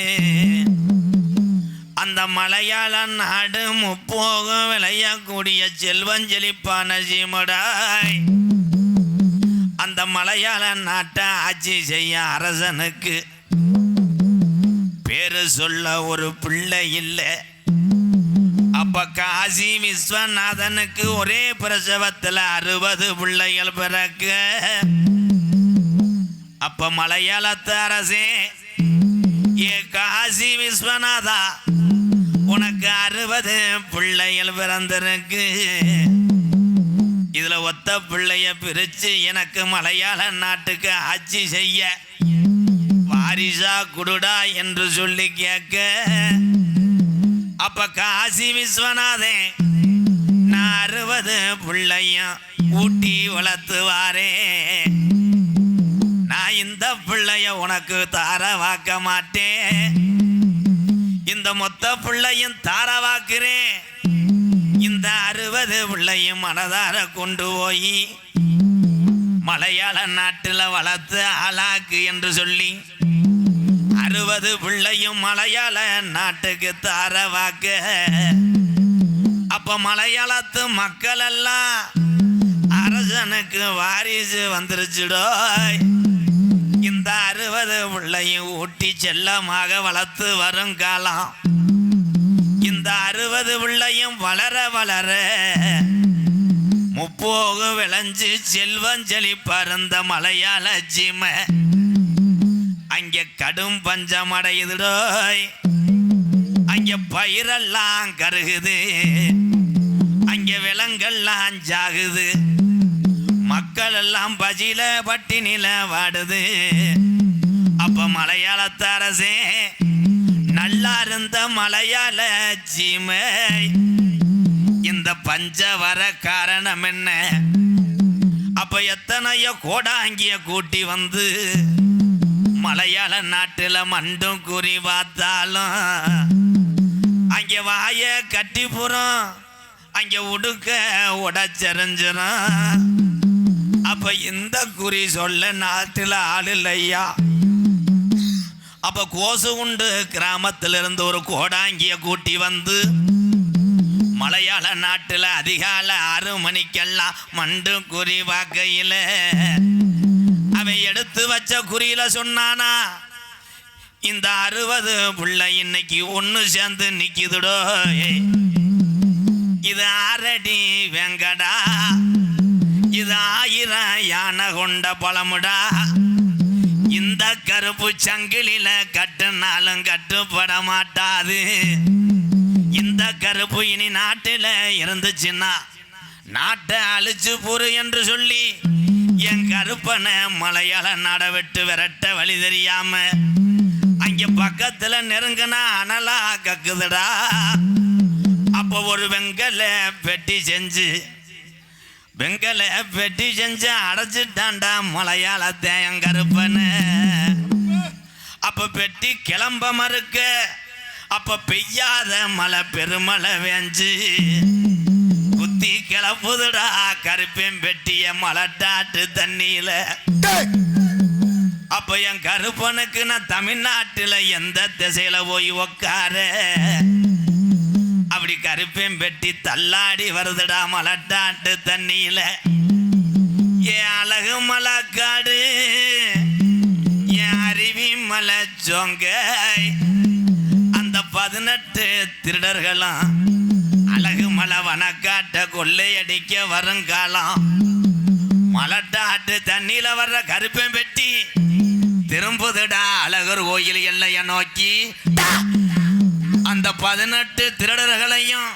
அந்த மலையாள நாடு முப்போகம் விளையக்கூடிய செல்வஞ்செழிப்பான சீமடாய். அந்த மலையாள நாட்டை ஆட்சி செய்ய அரசனுக்கு பேரு சொல்ல ஒரு பிள்ளை இல்லை. அப்ப காசி விஸ்வநாதனுக்கு ஒரே பிரசவத்தில் 60 பிள்ளைகள் பிறக்க, அப்ப மலையாளத்து அரசே, ஏ காசி விஸ்வநாதா உனக்கு 60 பிள்ளைகள் பிறந்திருக்கு, இதுல ஒத்த பிள்ளைய பிரிச்சு எனக்கு மலையாள நாட்டுக்கு ஆட்சி செய்ய வாரிசா குடுடா என்று சொல்லி கேட்க, அப்ப காசி விஸ்வநாதன் நான் 60 பிள்ளையும் ஊட்டி வளர்த்துவாரே, நான் இந்த பிள்ளைய உனக்கு தாரவாக்க மாட்டேன், இந்த மொத்த பிள்ளையும் தாரவாக்குறேன், இந்த 60 பிள்ளையும் மனதார கொண்டு போய் மலையாள நாட்டில் வளர்த்து ஆளாக்கு என்று சொல்லி 60 பிள்ளையும் மலையாள நாட்டுக்கு தாரவாக்க, அப்ப மலையாளத்து மக்கள் எல்லாம் அரசனுக்கு வாரிசு வந்துருச்சுடோ, இந்த 60 பிள்ளையும் ஊட்டி செல்லமாக வளர்த்து வரும் காலம், இந்த 60 பிள்ளையும் வளர வளர முப்போகம் விளைஞ்சு செல்வஞ்சலி பறந்த மலையாள சீமை அங்கே கடும் பஞ்சம் அடையுதுடோய். அங்க பயிரெல்லாம் கருகுது, அங்க விலங்கெல்லாம் ஜாகுது, மக்கள் எல்லாம் பஜில பட்டினில வாடுது. அப்ப மலையாளத்து அரசே நல்லா இருந்த மலையாள சீமை இந்த பஞ்ச வர காரணம் என்ன? அப்ப எத்தனையோ கோடாங்கிய கூட்டி வந்து மலையாள நாட்டுல மண்டும் குறி பார்த்தாலும் அங்க வாய கட்டிப்புறம், அங்க உடுக்க உடச்செறிஞ்சிரும். அப்ப இந்த குறி சொல்ல நாட்டுல ஆள் இல்லையா? அப்ப கோசு உண்டு கிராமத்திலிருந்து ஒரு கோடாங்கிய கூட்டி வந்து மலையாள நாட்டுல அதிகாலை 6 மணிக்கெல்லாம் மண்டு குறி வாக்கையில அவன் எடுத்து வச்ச குறியில சொன்னானா, இந்த 60 புள்ள இன்னைக்கு ஒண்ணு சேர்ந்து நிக்குதுடோ, இது 6 அடி வெங்கடா, இது 1000 யானை கொண்ட பழமுடா, இந்த கருப்பு சங்கிலில கட்டுனாலும் கட்டுப்பட மாட்டாது. இந்த கருப்பு இனி நாட்டில இருந்துச்சுன்னா நாட்டை அழிச்சு போரு என்று சொல்லி என் கருப்பனை மலையாள நாட விட்டு விரட்ட வழி தெரியாம அங்க பக்கத்துல நெருங்கினா அனலா கக்குதுடா. அப்ப ஒரு வெங்கல பெட்டி செஞ்சு அடைச்சிட்டான்டா மலையாளத்தை என் கருப்பனை. அப்ப பெட்டி கிளம்ப மறுக்க, அப்ப பெய்யாத மழை பெருமழை வேஞ்சு குத்தி கிளப்புதுடா கருப்பேன் பெட்டிய மலட்டாட்டு தண்ணியில. அப்ப என் கருப்பனுக்கு நான் தமிழ்நாட்டுல எந்த திசையில போய் உக்கார? அப்படி கருப்பேன் பெட்டி தள்ளாடி வருதுடா மலட்டாட்டு தண்ணியில. என் அழகு மலக்காடு, என் அருவி மலை சொங்க, அந்த 18 திருடர்களும் அழகு மலை வனக்காட்ட கொள்ளையடிக்க வருங்காலம். மலட்டாட்டு தண்ணியில வர்ற கருப்பேன் பெட்டி திரும்புதுடா அழகர் கோயில் எல்லைய நோக்கி. அந்த 18 திருடர்களையும்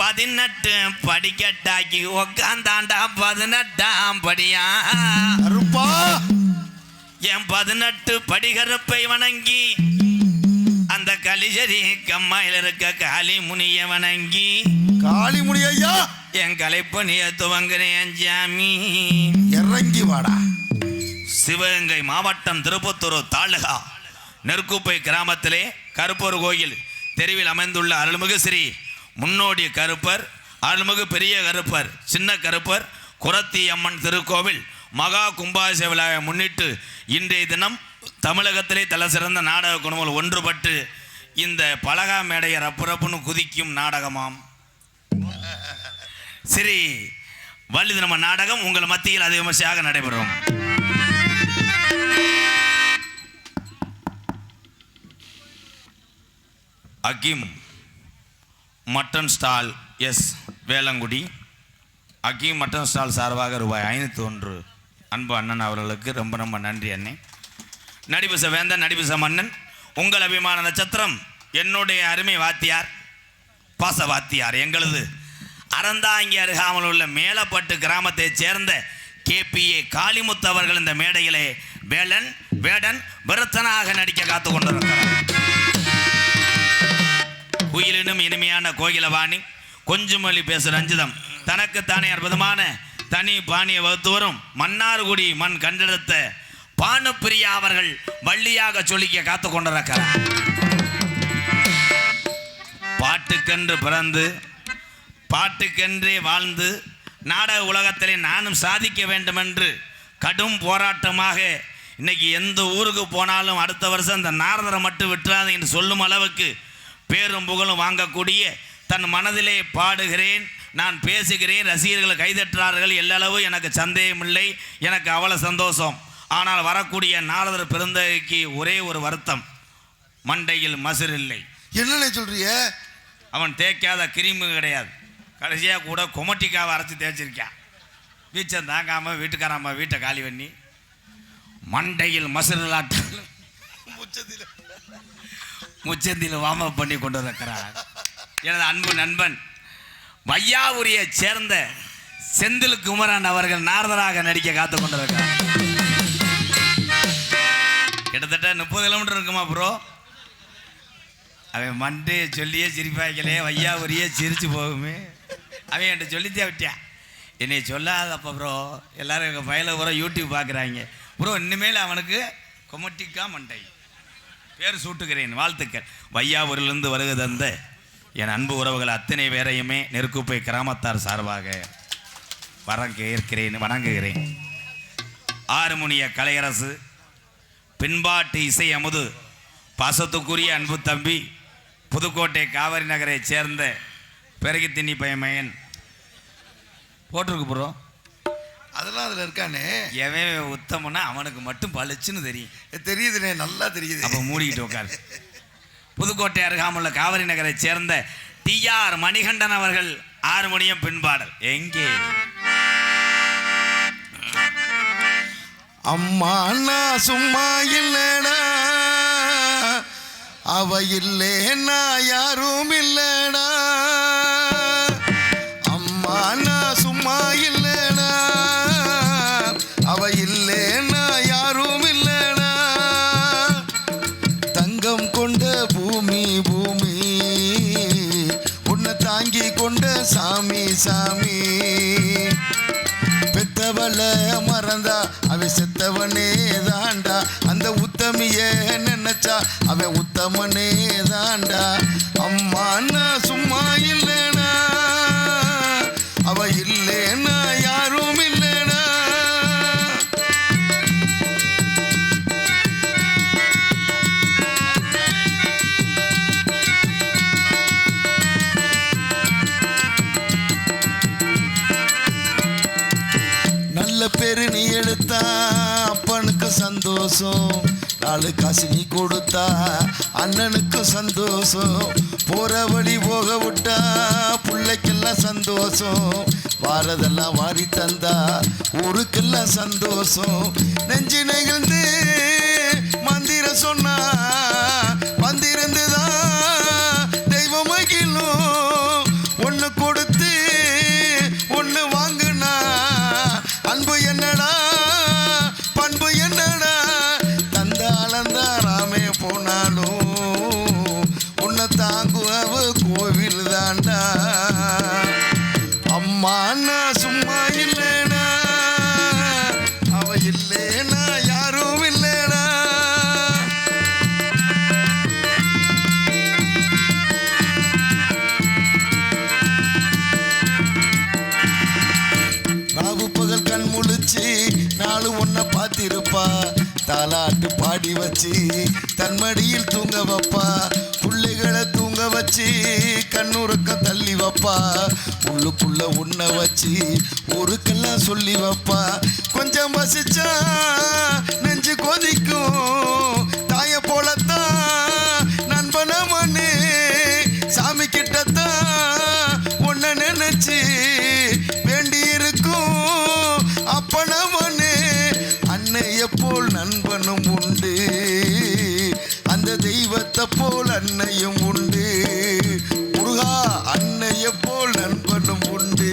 18 படிக்கட்டாக்கி உக்காந்தாண்டா 18ஆம் படியா. என் 18 படிகருப்பை வணங்கி அந்த கலிஜரி கம்மாயில் இருக்க காளி முனிய வணங்கி, காளி முனியா என் கலைப்பணிய துவங்குறேன் ஜாமி. இறங்கி வாடா. சிவகங்கை மாவட்டம் திருப்பத்தூர் தாலுகா நெற்குப்பை கிராமத்திலே கருப்பர் கோயில் தெருவில் அமைந்துள்ள அருள்மிகு ஸ்ரீ முன்னோடி கருப்பர், அருள்மிகு பெரிய கருப்பர், சின்ன கருப்பர் குரத்தி அம்மன் திருக்கோவில் மகா கும்பாபிஷேக விழாவை முன்னிட்டு இன்றைய தினம் தமிழகத்திலே தலை சிறந்த நாடக குழுவில் ஒன்றுபட்டு இந்த பலகா மேடைய ரப்புரப்புன்னு குதிக்கும் நாடகமாம் ஸ்ரீ வள்ளி தினம நாடகம் உங்கள் மத்தியில் அதிக விமர்சையாக நடைபெறும். அகிம் mutton stall S Velangudi, அகிம் mutton stall சார்பாக ரூபாய் 501 அன்பு அண்ணன் அவர்களுக்கு ரொம்ப ரொம்ப நன்றி அண்ணே. நடிபுச வேந்தன் நடிபுச மன்னன் உங்கள் அபிமான நட்சத்திரம் என்னுடைய அருமை வாத்தியார் பாச வாத்தியார் எங்களது அறந்தாங்கி அருகாமல் உள்ள மேலப்பட்டு கிராமத்தைச் சேர்ந்த KPA காளிமுத்து அவர்கள் இந்த மேடையிலே வேடன் விருத்தனாக நடிக்க காத்து கொண்டிருக்கிறார். குயிலினும் இனிமையான கோகிலவாணி கொஞ்சமொழி பேசு ரஞ்சிதம் தனக்குத்தானே அற்புதமான தனி பாணிய வகுத்து வரும் மன்னார்குடி மண் கண்டெடுத்த பானுப்பிரியா அவர்கள் வள்ளியாக சொல்லிக்க காத்து கொண்டிருக்கிறார். பாட்டுக்கென்று பிறந்து பாட்டுக்கென்றே வாழ்ந்து நாடக உலகத்திலே நானும் சாதிக்க வேண்டும் என்று கடும் போராட்டமாக இன்னைக்கு எந்த ஊருக்கு போனாலும் அடுத்த வருஷம் இந்த நாரதரை மட்டும் விட்டுறாது என்று சொல்லும் அளவுக்கு பேரும் புகழும் வாங்கக்கூடிய தன் மனதிலே பாடுகிறேன், நான் பேசுகிறேன், ரசிகர்கள் கைதட்டுறார்கள், எல்லளவு எனக்கு சந்தேகமில்லை, எனக்கு அவ்வளோ சந்தோஷம். ஆனால் வரக்கூடிய நாரதர் பிறந்தகைக்கு ஒரே ஒரு வருத்தம், மண்டையில் மசுர் இல்லை. என்னன்னு சொல்றிய? அவன் தேய்க்காத கிரீமு கிடையாது, கடைசியாக கூட கொமட்டிக்காவை அரைச்சி தேய்ச்சிருக்கான். வீச்சம் தாங்காமல் வீட்டுக்காரம்மா வீட்டை காலி பண்ணி மண்டையில் மசுரலாட்டம் முச்சந்தியில் வார்ம் பண்ணி கொண்டு இருக்கிறார் எனது அன்பு நண்பன் வையாபுரியை சேர்ந்த செந்தில் குமரன் அவர்கள் நாரதராக நடிக்க காத்து கொண்டிருக்கிறார். கிட்டத்தட்ட 30 கிலோமீட்டர் இருக்குமா ப்ரோ? அவன் மண்டையை சொல்லியே சிரிப்பாய்க்கலே, வையாபுரியே சிரிச்சு போகுமே. அவன் என்கிட்ட சொல்லித்தே விட்டியா, என்னை சொல்லாதப்போ ப்ரோ. எல்லாரும் எங்கள் பையில பூரா யூடியூப் பார்க்குறாங்க ப்ரோ. இனிமேல் அவனுக்கு கொமட்டிக்கா மண்டை பேர் சூட்டுகிறேன். வாழ்த்துக்கள். வையாபுரியிலிருந்து வருகை தந்த என் அன்பு உறவுகள் அத்தனை பேரையுமே நெருக்குப்பை கிராமத்தார் சார்பாக வணங்குகிறேன். ஆறுமுனிய கலையரசு பின்பாட்டு இசை அமுது பாசத்துக்குரிய அன்பு தம்பி புதுக்கோட்டை காவிரி நகரை சேர்ந்த பெருகி திண்ணி பையன் போட்டிருக்கு ப்ரோ. அதெல்லாம் அதில் இருக்கானே. எவன் உத்தமனா அவனுக்கு மட்டும் பளிச்சுன்னு தெரியும். தெரியுதுண்ணே, நல்லா தெரியுது. அப்போ மூடிக்கிட்டு உட்காரு. புதுக்கோட்டை அருகாமுள்ள காவிரி நகரை சேர்ந்த TR மணிகண்டன் அவர்கள் ஆறுமுனியம் பின்பாடல். எங்கே அம்மா அண்ணா சும்மா இல்லடா, அவ இல்லேன்னா யாரும் இல்லடா. அம்மா அண்ணா சும்மா இல்லடா, அவ இல்லேன்னா யாரும் இல்லடா. தங்கம் கொண்ட பூமி பூமி, உன்னை தாங்கி கொண்ட சாமி சாமி. பெத்தவள மறந்தா அவ செத்தவனே தாண்டா. அந்த உத்தமிய நினைச்சா அவன் உத்தமனே தாண்டா. அம்மா அண்ணா சும்மா இல்லைனா, அவ இல்லைன்னா யாரும் இல்லைனா. நல்ல பேரு நீ எடுத்தா அப்பனுக்கு சந்தோஷம், 4 காசு நீ கொடுத்தா அண்ணனுக்கு சந்தோஷம். போற வழி போக விட்டா பிள்ளைக்கெல்லாம் சந்தோஷம். வாரதெல்லாம் வாரி தந்தா ஊருக்கெல்லாம் சந்தோஷம். நெஞ்சு நெகிழ்ந்து மந்திர சொன்னா வந்திருந்துதான் தெய்வம் மகிழும். ஒன்று கொடுத்து ஒன்று வாங்குனா அன்பு என்னடா பண்பு என்னடா. தந்தாளந்தா ராமே போனாலும் உன்னை தாங்குவ கோவில் தாண்டா. அம்மா அண்ணா சும்மா இல்லைனா, அவ இல்லைனா யாரும் இல்லைனா. ராவு பகல் கண் முழிச்சு 4 ஒன்ன பார்த்திருப்பா. தாலாட்டு பாடி வச்சு தன்மடியில் தூங்க வைப்பா. பிள்ளைகளை தூங்க வச்சு கண்ணுறக்கம் தள்ளி வைப்பா. உள்ளுக்குள்ள உன்னை வச்சு ஊருக்கெல்லாம் சொல்லி வைப்பா. கொஞ்சம் வசிச்சா நெஞ்சு கொதிக்கும். தாய போலத்தான் நண்பன மண்ணு சாமி கிட்டத்தான் உன்னை நினைச்சு வேண்டி இருக்கும். அப்பன மண்ணு அன்னைய போல் நண்பனும் உண்டு, அந்த தெய்வத்தை போல் அன்னையும் உண்டு. முருகா அன்னைய போல் நண்பனும் உண்டு,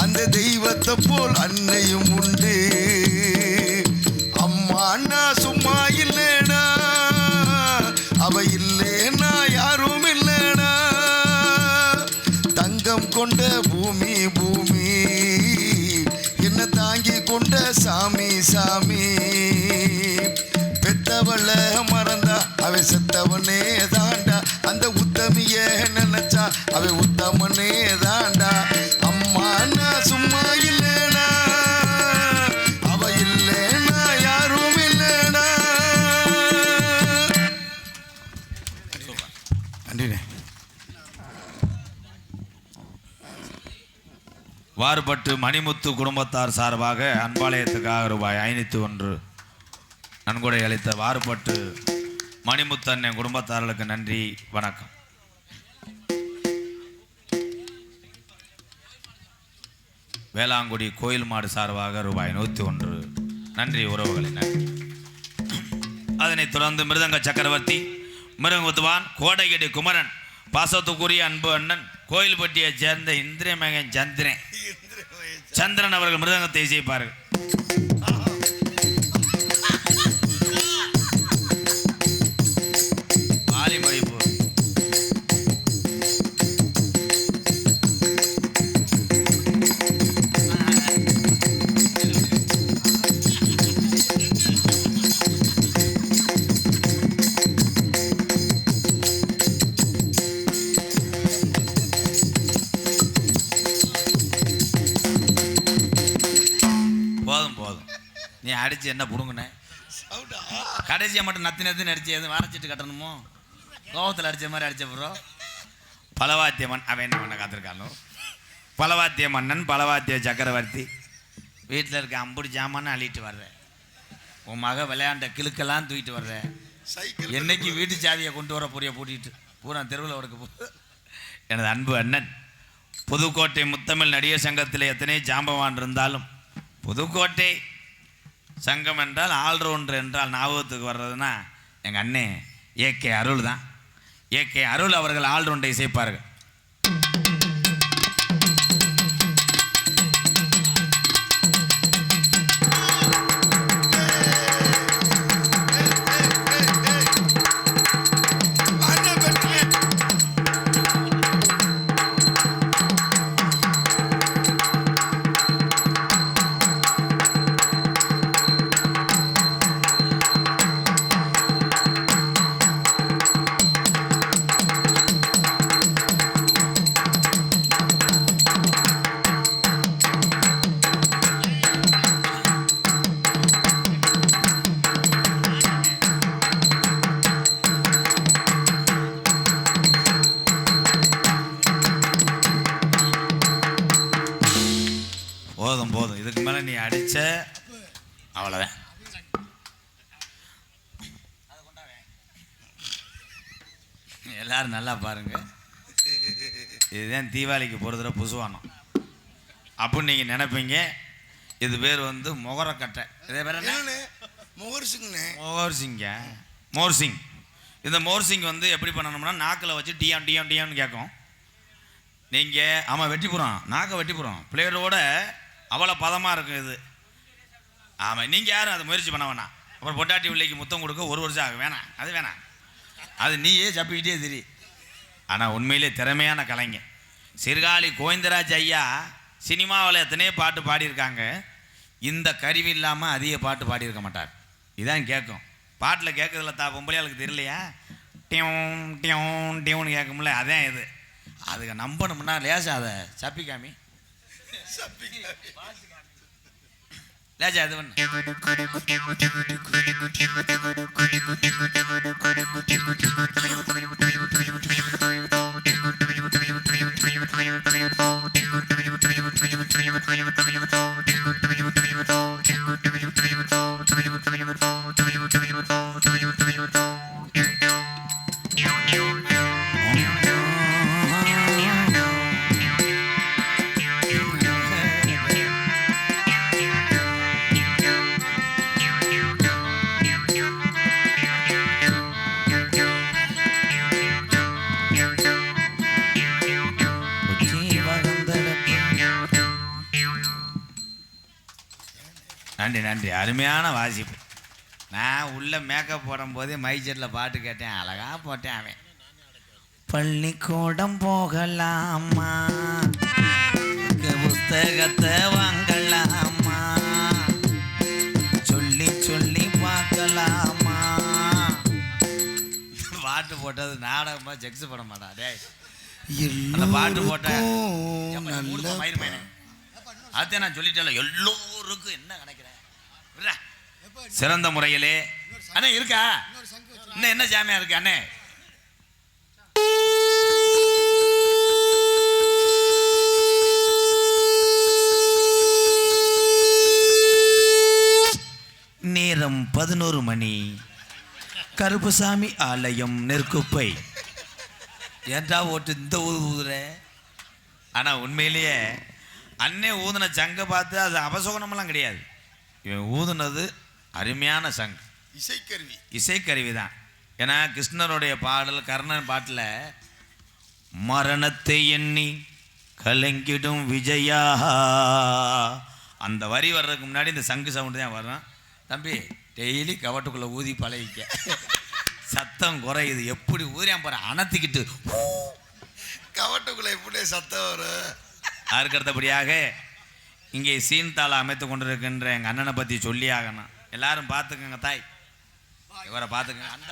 அந்த தெய்வத்தை போல் அன்னையும் உண்டு. அம்மா அண்ணா சும்மா இல்லைனா, அவ இல்லைனா யாரும் இல்லைனா. தங்கம் கொண்ட பூமி பூமி, என்ன தாங்கி கொண்ட சாமி சாமி. பெத்தவள மறந்தா அவ செத்தவனே தாண்டா. அந்த உத்தமிய நினைச்சா அவ உத்தமனே தாண்டா. அம்மா அண்ணா சும்மா இல்லைனா, அவ இல்லைனா யாரும் இல்லைனா. நன்றிண்ணே. வார்பட்டு மணிமுத்து குடும்பத்தார் சார்பாக அன்பாலயத்துக்காக ரூபாய் 501 நன்கொடை அளித்த வார்பட்டு மணிமுத்து அண்ணன் குடும்பத்தார்களுக்கு நன்றி, வணக்கம். வேளாங்குடி கோயில் மாடு சார்பாக ரூபாய் 101 நன்றி உறவுகளை நன்றி. அதனைத் தொடர்ந்து மிருதங்க சக்கரவர்த்தி மிருகத்துவான் கோடையடி குமரன் பாசத்துக்குரிய அன்பு அண்ணன் கோயில்பட்டியை சேர்ந்த இந்திரிய மகன் சந்திரன் அவர்கள் மிருதங்கத்தை இசைப்பார்கள். நீ அடிச்சு என்ன புடுங்கண்ணே? கடைசியை மட்டும் நத்தினு அடிச்சு எதுவும் வரைச்சிட்டு கட்டணுமோ? கோவத்தில் அடித்த மாதிரி அடித்த பிறோம். பலவாத்திய மண் அவன் என்ன பண்ண காத்திருக்கானோ? பலவாத்திய மன்னன் பலவாத்திய சக்கரவர்த்தி வீட்டில் இருக்க அம்புடி ஜாமான்னு அள்ளிட்டு வர்றேன். உன் மக விளையாண்ட கிழுக்கெல்லாம் தூக்கிட்டு வர்றேன். என்னைக்கு வீட்டு சாவியை கொண்டு வர போறிய பூட்டிட்டு பூரா தெருவில் அவருக்கு எனது அன்பு அண்ணன் புதுக்கோட்டை முத்தமிழ் நடிகர் சங்கத்தில் எத்தனை ஜாம்பவான் இருந்தாலும் புதுக்கோட்டை சங்கம் என்றால் ஆல்ரவுண்டர் என்றால் ஞாபகத்துக்கு வர்றதுன்னா எங்கள் அண்ணே ஏகே அருள் தான். ஏகே அருள் அவர்கள் ஆல்ரவுண்டை இசைப்பார்கள். போதும் இதுக்கு மேலே நீ அடிச்ச அவ்வளோதான். எல்லாரும் நல்லா பாருங்க. இதுதான் தீபாவளிக்கு பொறுத்தர புசுவானம் அப்படின்னு நீங்கள் நினைப்பீங்க. இது பேர் முகரக்கட்டை. இதே பேர் மோர்சிங். இந்த மோர்சிங் எப்படி பண்ணணும்னா நாக்கில் வச்சு டியான் டியான் டியான்னு கேட்கும். நீங்கள் ஆமாம் வெட்டிப்புறோம் நாக்கை வெட்டிப்புறோம் பிளேயரோட அவ்வளோ பதமாக இருக்கும் இது. ஆமாம் நீங்கள் யாரும் அதை முயற்சி பண்ண வேணாம். அப்புறம் பொட்டாட்டி பிள்ளைக்கு முத்தம் கொடுக்க 1 வருஷம் ஆகும். வேணாம் அது வேணாம். அது நீயே சப்பிக்கிட்டே திரி. ஆனால் உண்மையிலே திறமையான கலைஞர் சிறுகாழி கோவிந்தராஜ் ஐயா சினிமாவில் எத்தனையோ பாட்டு பாடியிருக்காங்க. இந்த கருவி இல்லாமல் அதிக பாட்டு பாடியிருக்க மாட்டார். இதான் கேட்கும். பாட்டில் கேட்குறதுல பொம்பளையாளுக்கு தெரியலையா? டியூன் டியூன் டியூன்னு கேட்கும்ல, அதான் இது. அதுக்கு நம்பணும்னா லேசா அதை சப்பிக்காமி லேசா இது பண்ணு. நன்றி. அருமையான வாசிப்பு. நான் உள்ள மேக்கப் போடும் போதே மைச்செட்டில் பாட்டு கேட்டேன். அழகா போட்டேன். அவன் பள்ளிக்கூடம் போகலாமா, புஸ்தகத்தை வாங்கலாமா, சொல்லி சொல்லி பார்க்கலாமா. பாட்டு போட்டது நாடகமா ஜெக்ஸ் போட மாட்டா. டே அந்த பாட்டு போட்டேன். அதான் நான் சொல்லிட்டேன். எல்லோருக்கும் என்ன நினைக்கிறேன் சிறந்த முறையிலே அண்ணே இருக்கா? இன்னும் என்ன ஜாமியா இருக்கு அண்ணே? நேரம் 11 மணி. கருப்புசாமி ஆலயம் நெற்குப்பை. ஏன்டா ஓட்டு இந்த ஊதுற? ஆனா உண்மையிலேயே அண்ணே ஊதுன சங்க பார்த்து அது அபசோகனமெல்லாம் கிடையாது. இவன் ஊதுனது அருமையான சங்கு, இசைக்கருவி தான். ஏன்னா கிருஷ்ணருடைய பாடல் கர்ணன் பாட்டில் மரணத்தை எண்ணி கலங்கிடும் விஜயா அந்த வரி வர்றதுக்கு முன்னாடி இந்த சங்கு சவுண்டு தான் வரும். தம்பி டெய்லி கவட்டுக்குள்ளே ஊதி பழகிக்க, சத்தம் குறையுது. எப்படி ஊதியான் பாரு, அணத்திக்கிட்டு கவட்டுக்குள்ளே எப்படி சத்தம் வரும். அதற்கு அடுத்தபடியாக இங்கே சீன்தாளை அமைத்து கொண்டிருக்கின்ற எங்கள் அண்ணனை பற்றி சொல்லி ஆகணும். எல்லாரும் பார்த்துக்கோங்க தாய், இவரை பார்த்துக்கோங்க. அந்த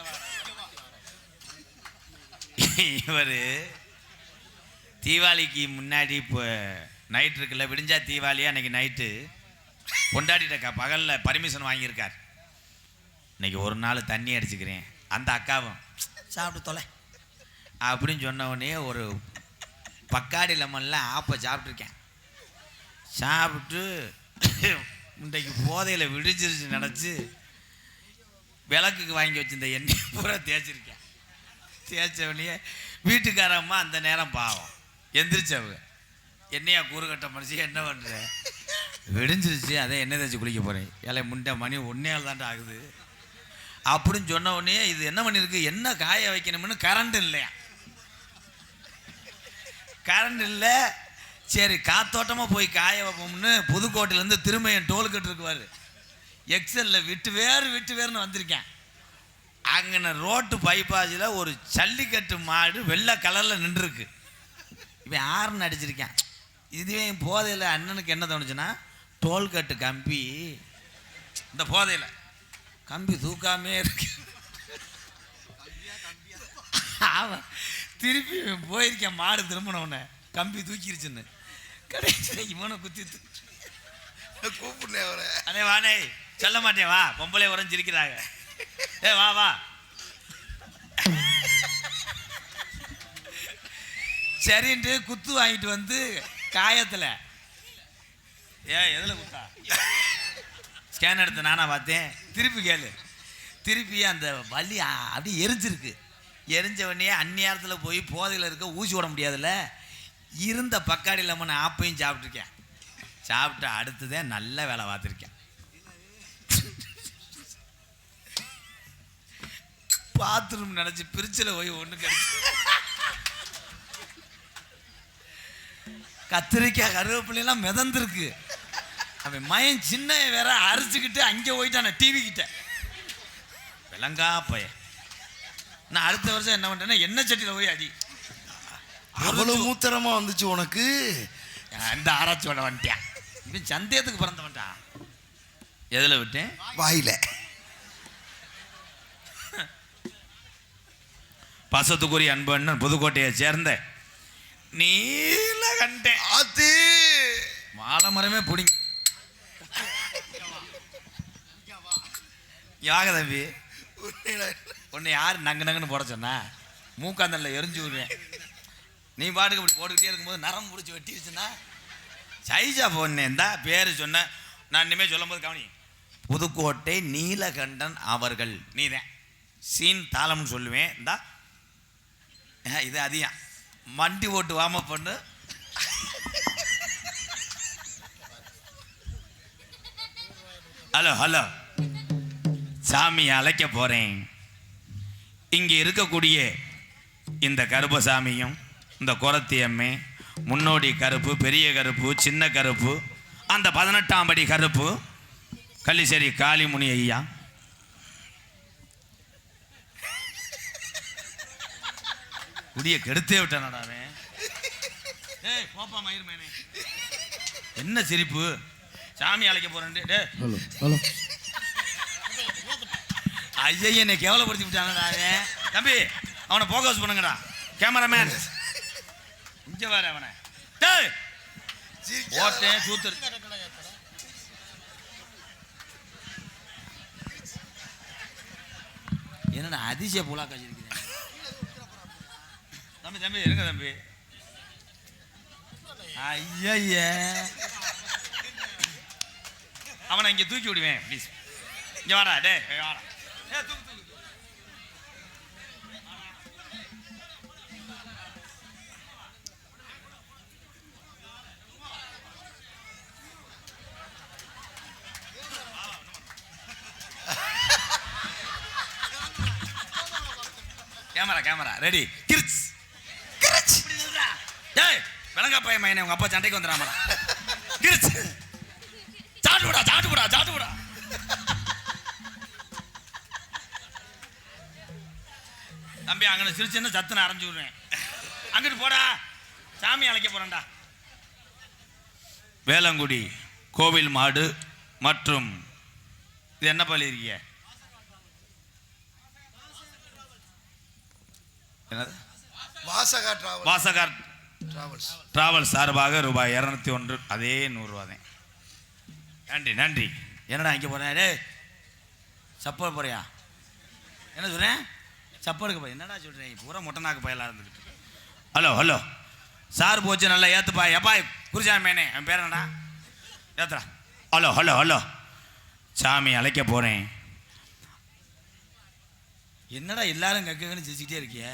இவர் தீபாவளிக்கு முன்னாடி இப்போ நைட் இருக்குல்ல, விடிஞ்சா தீபாவளியாக அன்றைக்கி நைட்டு கொண்டாடிட்ட பகலில் பர்மிஷன் வாங்கியிருக்கார். இன்றைக்கி ஒரு நாள் தண்ணி அடிச்சுக்கிறேன், அந்த அக்காவும் சாப்பிட்டு தொலை அப்படின்னு சொன்ன உடனே ஒரு பக்காடி லெமனில் ஆப்பை சாப்பிட்ருக்கேன். சாப்பிட்டு இன்றைக்கு போதையில் விடிஞ்சிருச்சு நினச்சி விளக்குக்கு வாங்கி வச்சிருந்த எண்ணெய் பூரா தேய்ச்சிருக்கேன். தேய்ச்ச உடனே வீட்டுக்காரம்மா அந்த நேரம் பாவம் எந்திரிச்சவங்க, என்னையா கூறுகட்ட மனுஷன் என்ன பண்ணுற, விடிஞ்சிருச்சு அதே எண்ணெய் தேய்ச்சி குளிக்க போகிறேன், ஏழை முண்டை மணி 1 தாண்டா ஆகுது அப்படின்னு சொன்ன உடனே இது என்ன பண்ணியிருக்கு, என்ன காய வைக்கணும்னு கரண்ட் இல்லையா, கரண்ட் இல்லை. சரி காத்தோட்டமாக போய் காய வைப்போம்னு புதுக்கோட்டையிலேருந்து திரும்ப என் டோல்கட்டு இருக்குவார் எக்ஸலில் விட்டு வேறுன்னு வந்திருக்கேன். அங்கே ரோட்டு பைபாஸில் ஒரு ஜல்லிக்கட்டு மாடு வெள்ளை கலரில் நின்றுருக்கு. இவன் ஆறுன்னு அடிச்சிருக்கேன். இதுவே போதையில் அண்ணனுக்கு என்ன தோணுச்சுன்னா, டோல்கட்டு கம்பி இந்த போதையில் கம்பி தூக்காமே இருக்கு. அவன் திருப்பி போயிருக்கேன், மாடு திரும்பினவுடனே கம்பி தூக்கிருச்சுன்னு கடைசியில் இவனை குத்தி கூப்பிடுனே அவரை, அண்ணே வானே சொல்ல மாட்டேன் வா, பொம்பளை உரைஞ்சிருக்கிறாங்க, ஏ வா வா. சரின்ட்டு குத்து வாங்கிட்டு வந்து காயத்தில் எதில் குத்தா ஸ்கேன் எடுத்து நானா பார்த்தேன். திருப்பி கேளு, திருப்பி அந்த வலி அப்படியே எரிஞ்சிருக்கு. எரிஞ்ச உடனே அந்நேரத்தில் போய் போதையில் இருக்க ஊசி விட முடியாதுல்ல, இருந்த பக்காடி லெமன் ஆப்பையும் சாப்பிட்ருக்கேன். சாப்பிட்டு அடுத்ததே நல்ல வேலை பார்த்துருக்கேன். பாத்ரூம் நினச்சி பிரிச்சில் போய் ஒன்று கிடைச்சி கத்திரிக்காய் கருவேப்பிலாம் மிதந்துருக்கு. அவன் மயன் சின்ன வேற அரைச்சிக்கிட்டு அங்கே போயிட்டான் டிவி கிட்ட. விளங்கா பையன். நான் அடுத்த வருஷம் என்ன பண்ணுறேன்னா எண்ணெய் சட்டியில் போய் அடி. அவ்வளோ மூத்தரமாக வந்துச்சு உனக்கு. அந்த ஆராய்ச்சி பண்ண வந்துட்டேன். இவன் சந்தேகத்துக்கு பிறந்த வந்துட்டான். எதில் விட்டேன்? வாயில. பாசத்துக்குரிய அன்பு அண்ணன் புதுக்கோட்டையை சேர்ந்த நீலகண்டன். அது வாழை மரமே பிடிங்க. யாக தம்பி, உன்னை யார் நங்குன்னு போட சொன்னா? மூக்காந்தல்ல எரிஞ்சு விடுவேன். நீ பாட்டுக்கு இப்படி போட்டுக்கிட்டே இருக்கும்போது நரம் பிடிச்சி வெட்டிடுச்சுன்னா சைஜா போனேன் தான் பேர் சொன்ன. நான் இனிமேல் சொல்லும் போது கவனி, புதுக்கோட்டை நீலகண்டன் அவர்கள். நீ தான் சீன் தாளம்னு சொல்லுவேன். இந்தா இது அதிகம் மண்டி ஓட்டு வாம பண்ணு. ஹலோ ஹலோ, சாமி அழைக்க போகிறேன். இங்கே இருக்கக்கூடிய இந்த கருப்பசாமியும் இந்த குரத்தியம்மே, முன்னோடி கருப்பு, பெரிய கருப்பு, சின்ன கருப்பு, அந்த 18ஆம் படி கருப்பு, கள்ளிச்சேரி காளிமுனி ஐயா, குடிய கெடுத்தே விட்டானடாவே. ஏய் போப்பா மயிர்மேனே, என்ன சிரிப்பு? சாமி அழைக்க போறேன். ஐயா என்னை கேவலப்படுத்தி விட்டானே. தம்பி அவனை போக்கஸ் பண்ணுங்கடா, கேமராமேன் இங்க வர. அவனை ஓட்டேன் சூத்தர். என்னடா அதிசய புலா காய்ச்சிருக்கிறேன். தம்பி தம்பி இருங்க தம்பி. ஐயா அவனை இங்கே தூக்கி விடுவேன் ப்ளீஸ். இங்கே வாடா, டே வாடா. தூக்கு தூக்கு. Camera ready. கிரிச் கிரிச். ஏய் விளங்கா பையன் மைனே, உங்க அப்பா சண்டைக்கு வந்துடாமடா. கிரிச். சாட்டுடா. தம்பி அங்கே சிரிச்சுன்னு சத்துன்னு அரைஞ்சு விடுவேன். அங்கிட்டு போடா, சாமி அழைக்க போறேன்டா. வேளங்குடி கோவில் மாடு மற்றும் இது என்ன பள்ளி இருக்கீங்க? வாசகா டிராவல்ஸ் சார்பாக ரூபாய் 201, அதே 100 ரூபா தான். நன்றி. என்னடா இங்கே போறேன்? டே சப்பல் போறியா? என்ன சொல்றேன்? சப்பலுக்கு போய் என்னடா சொல்றேன்? பூரா மொட்டனாக்கு பயலாக இருந்துக்கிட்டு. ஹலோ சார் போச்சு, நல்லா ஏற்றுப்பா. எப்பா குருசாமி மேனே, என் பேர் என்னடா? ஏத்துறா. ஹலோ சாமி அழைக்க போகிறேன். என்னடா எல்லாரும் கக்குன்னு சிரிச்சுக்கிட்டே இருக்கிய?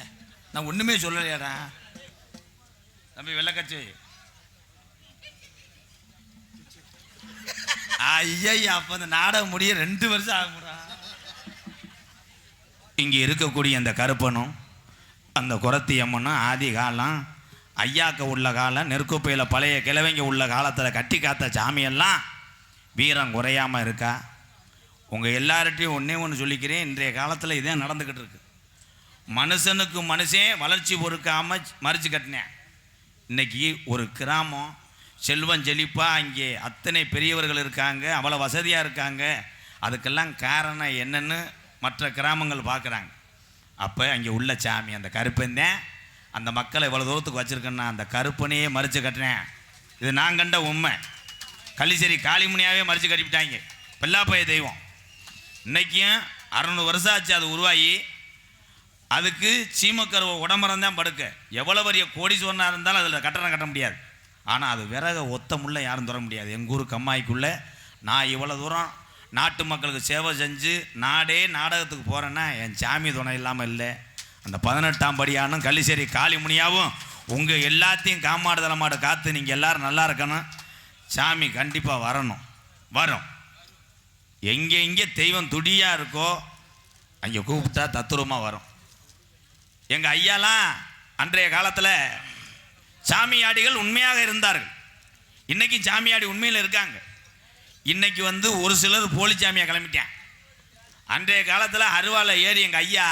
நான் ஒன்றுமே சொல்லலையாடா தம்பி. வெள்ளக்கச்சு ஐயா, அப்போ அந்த நாடகம் முடிய 2 வருஷம் ஆகும்டா. இங்கே இருக்கக்கூடிய அந்த கருப்பனும் அந்த குரத்தி அம்மனும் ஆதி காலம் ஐயாக்க உள்ள காலம், நெற்குப்பையில் பழைய கிழவங்க உள்ள காலத்தில் கட்டி காத்த சாமியெல்லாம் வீரம் குறையாமல் இருக்கா? உங்கள் எல்லார்ட்டையும் ஒன்று சொல்லிக்கிறேன், இன்றைய காலத்தில் இதே நடந்துக்கிட்டு இருக்கு. மனுஷனுக்கு மனுஷன் வளர்ச்சி பொறுக்காமல் மறித்து கட்டினேன். இன்றைக்கி ஒரு கிராமம் செல்வம் செழிப்பாக, இங்கே அத்தனை பெரியவர்கள் இருக்காங்க, அவ்வளோ வசதியாக இருக்காங்க. அதுக்கெல்லாம் காரணம் என்னன்னு மற்ற கிராமங்கள் பார்க்குறாங்க. அப்போ அங்கே உள்ள சாமி அந்த கருப்பந்தேன் அந்த மக்களை இவ்வளோ தூரத்துக்கு வச்சுருக்கேன்னா அந்த கருப்பனையே மறித்து கட்டினேன். இது நான் கண்ட உண்மை. கள்ளிச்சேரி காளிமுனியாவே மறித்து கட்டிவிட்டாங்க. பெல்லாப்பைய தெய்வம் இன்றைக்கும் 600 வருஷம் ஆச்சு அது உருவாகி. அதுக்கு சீமக்கருவை உடம்பரம் தான் படுக்க. எவ்வளோ பெரிய கோடீஸ்வரனாக இருந்தாலும் அதில் கட்டணம் கட்ட முடியாது. ஆனால் அது விறக ஒத்த முள்ள யாரும் தர முடியாது. எங்கள் ஊர் கம்மாய்க்குள்ளே நான் இவ்வளோ தூரம் நாட்டு மக்களுக்கு சேவை செஞ்சு நாடே நாடகத்துக்கு போகிறேன்னா என் சாமி துணை இல்லாமல் இல்லை. அந்த 18ஆம் படியானும் கள்ளிச்சேரி காளிமுனியாவும் உங்கள் எல்லாத்தையும் காமாடு தலைமாடு காத்து நீங்கள் எல்லோரும் நல்லா இருக்கணும். சாமி கண்டிப்பாக வரும். எங்கே தெய்வம் துடியாக இருக்கோ அங்கே கூப்பிட்டா தத்துரமாக வரும். எங்கள் ஐயாலாம் அன்றைய காலத்தில் சாமியாடிகள் உண்மையாக இருந்தார்கள். இன்றைக்கி சாமியாடி உண்மையில் இருக்காங்க. இன்றைக்கி ஒரு சிலர் போலி சாமியாக கிளம்பிட்டேன். அன்றைய காலத்தில் அருவாலை ஏறி எங்கள் ஐயா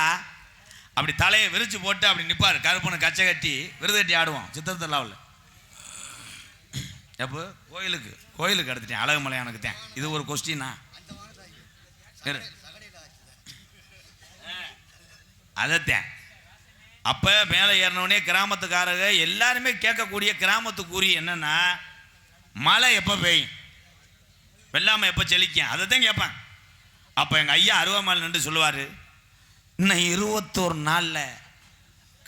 அப்படி தலையை விரித்து போட்டு அப்படி நிற்பார். கருப்பனை கச்சை கட்டி விருதட்டி ஆடுவோம் சித்திரத்திலாவில். எப்போ கோயிலுக்கு எடுத்துட்டேன், அழகுமலையானுக்கு தான். இது ஒரு கொஸ்டினா? அதைத்தேன். அப்போ மேலே ஏறினோடனே கிராமத்துக்காரங்க எல்லாருமே கேட்கக்கூடிய கிராமத்துக்குறி என்னன்னா, மழை எப்போ பெய்யும், வெள்ளாமை எப்போ செழிக்கும், அதை தான் கேட்பாங்க. அப்போ எங்கள் ஐயா அருவாமலை நின்று சொல்லுவார், இன்னும் 21 நாளில்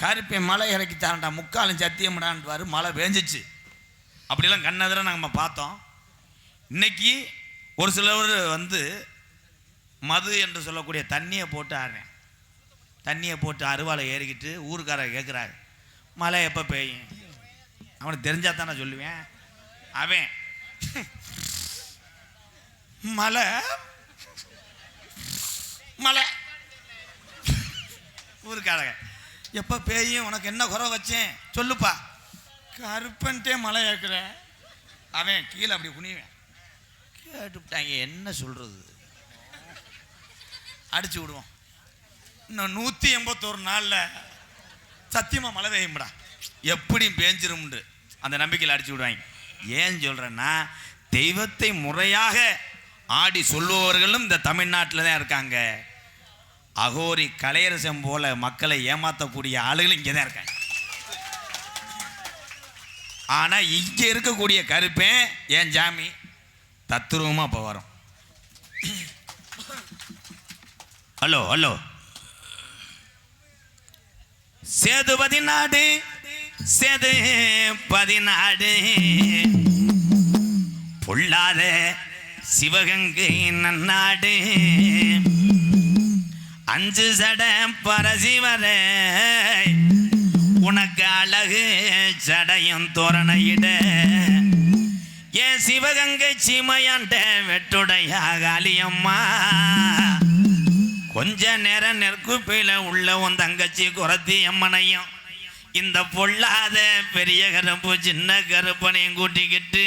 கருப்பேன் மழை இறக்கி தரண்டா, முக்காலும் சத்தியம்டான்வார். மழை பெஞ்சிச்சு. அப்படிலாம் கண்ணெதிர நாங்கள் பார்த்தோம். இன்னைக்கு ஒரு சிலர் மது என்று சொல்லக்கூடிய தண்ணியை போட்டு ஆடுறேன். தண்ணியை போட்டு அருவாலை ஏறிக்கிட்டு ஊருக்காரர் கேட்குறாரு, மழை எப்போ பெய்யும்? அவனுக்கு தெரிஞ்சா தான் நான் சொல்லுவேன். அவன் மழை ஊருக்காரங்க எப்போ பெய்யும், உனக்கு என்ன குறை வச்சேன் சொல்லுப்பா. கருப்பன்ட்டே மழை ஏற்கிற. அவன் கீழே அப்படி குனிவேன். கேட்டுவிட்டாங்க, என்ன சொல்கிறது, அடிச்சு விடுவோம். இன்னும் 181 நாளில் சத்தியமாக மழை பெய்யும்டா, எப்படியும் பேஞ்சிரும்ண்டு அந்த நம்பிக்கையில் அடிச்சு விடுவாங்க. ஏன் சொல்கிறேன்னா, தெய்வத்தை முறையாக ஆடி சொல்லுபவர்களும் இந்த தமிழ்நாட்டில் தான் இருக்காங்க. அகோரி கலையரசம் போல மக்களை ஏமாற்றக்கூடிய ஆளுகள் இங்கே தான் இருக்காங்க. ஆனால் இங்கே இருக்கக்கூடிய கருப்பேன் என் ஜாமி தத்துருவமாக இப்போ வரும். ஹலோ சேதுபதி நாடு பொல்லாத சிவகங்கை நன்னாடு 5 சட பரசிவர உனக்கு அழகு சடையும் தோரணையிட ஏன் சிவகங்கை சீமையாண்ட வெட்டுடைய காளியம்மா கொஞ்ச நேரம் நெற்குப்பையில உள்ள உன் தங்கச்சி குறத்தி அம்மனையும் இந்த பொல்லாத பெரிய கருப்பு சின்ன கருப்பனையும் கூட்டிக்கிட்டு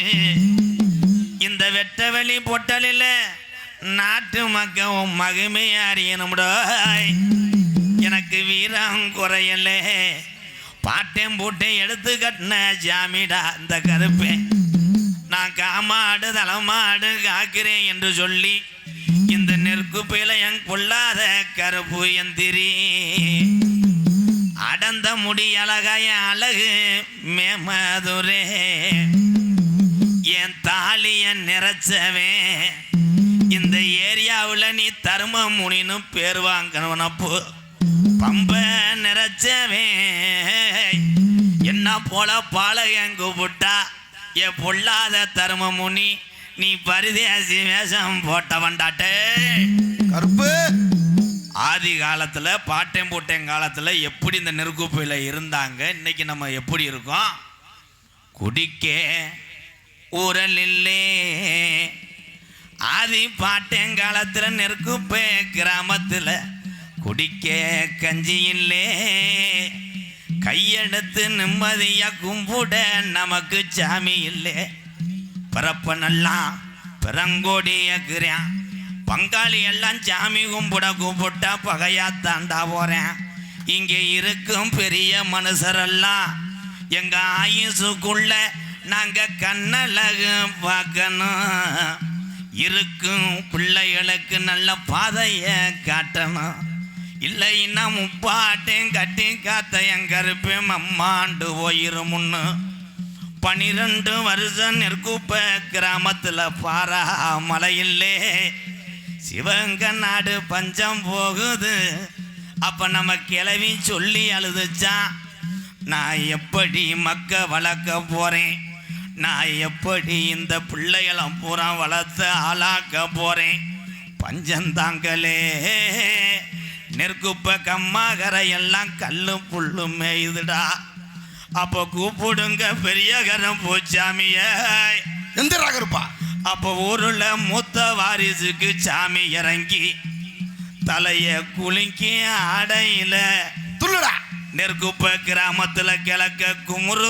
இந்த வெட்ட வெளி பொட்டலில் நாட்டு மக்கள் உன் மகிமையை அறியணும்டா. எனக்கு வீரம் குறையல, பாட்டையும் பூட்டையும் எடுத்து கட்டின ஜாமிடா இந்த கருப்பேன். நான் காமாடு தலைமாடு காக்கிறேன் என்று சொல்லி இந்த நெற்குப்பையில என் கொள்ளாத கருப்பு எந்திரி அடந்த முடி அழகாய அழகு மேமதுரே என் தாலிய நிறைச்சவே இந்த ஏரியாவில் நீ தரும முனின்னு பேர் வாங்கணும்னப்போ பம்ப நிறைச்சவே என்ன போல பாலகன் கூப்பிட்டா என் பொல்லாத தரும முனி நீ பரிதேசி வேஷம் போட்டவன்டாட்டே கருப்பு. ஆதி காலத்தில் பாட்டையும் பூட்டையும் காலத்தில் எப்படி இந்த நெருக்குப்பையில் இருந்தாங்க, இன்னைக்கு நம்ம எப்படி இருக்கோம்? குடிக்க ஊரலில்லே ஆதி பாட்டையங்காலத்தில் நெருக்குப்பை கிராமத்தில் குடிக்க கஞ்சி இல்லே, கையெடுத்து நிம்மதியா கும்பிட நமக்கு சாமி இல்லை. பிறப்பனெல்லாம் பிறங்கோடியாக்குறேன், பங்காளி எல்லாம் சாமி கும்பிட கூப்பிட்டா பகையா தாண்டா போறேன். இங்கே இருக்கும் பெரிய மனுஷரெல்லாம் எங்க ஆயுசுக்குள்ள நாங்க கண்ணழகு பார்க்கணும், இருக்கும் பிள்ளைகளுக்கு நல்ல பாதைய காட்டணும். இல்லைன்னா முப்பாட்டையும் கட்டி காத்த என் கருப்பேன் அம்மாண்டு போயிரும். முன்னு 12 வருஷம் நெற்குப்ப கிராமத்தில் பாரா மலையில்லே சிவங்க நாடு பஞ்சம் போகுது. அப்போ நம்ம கிளவி சொல்லி அழுதுச்சான், நான் எப்படி மக்க வளர்க்க போகிறேன், நான் எப்படி இந்த பிள்ளைகளை பூரா வளர்த்து ஆளாக்க போகிறேன். பஞ்சந்தாங்களே நெற்குப்ப கம்மாகரையெல்லாம் கல்லு புல்லு மேயுதுடா. அப்போ கூப்பிடுங்க பெரிய கரம் பூச்சாமிய எந்த ராகருப்பா. அப்போ ஊருல மூத்த வாரிசுக்கு சாமி இறங்கி தலைய குலுக்கி ஆடையில துள்ளுடா. நெற்குப்ப கிராமத்துல கிழக்க குமுறு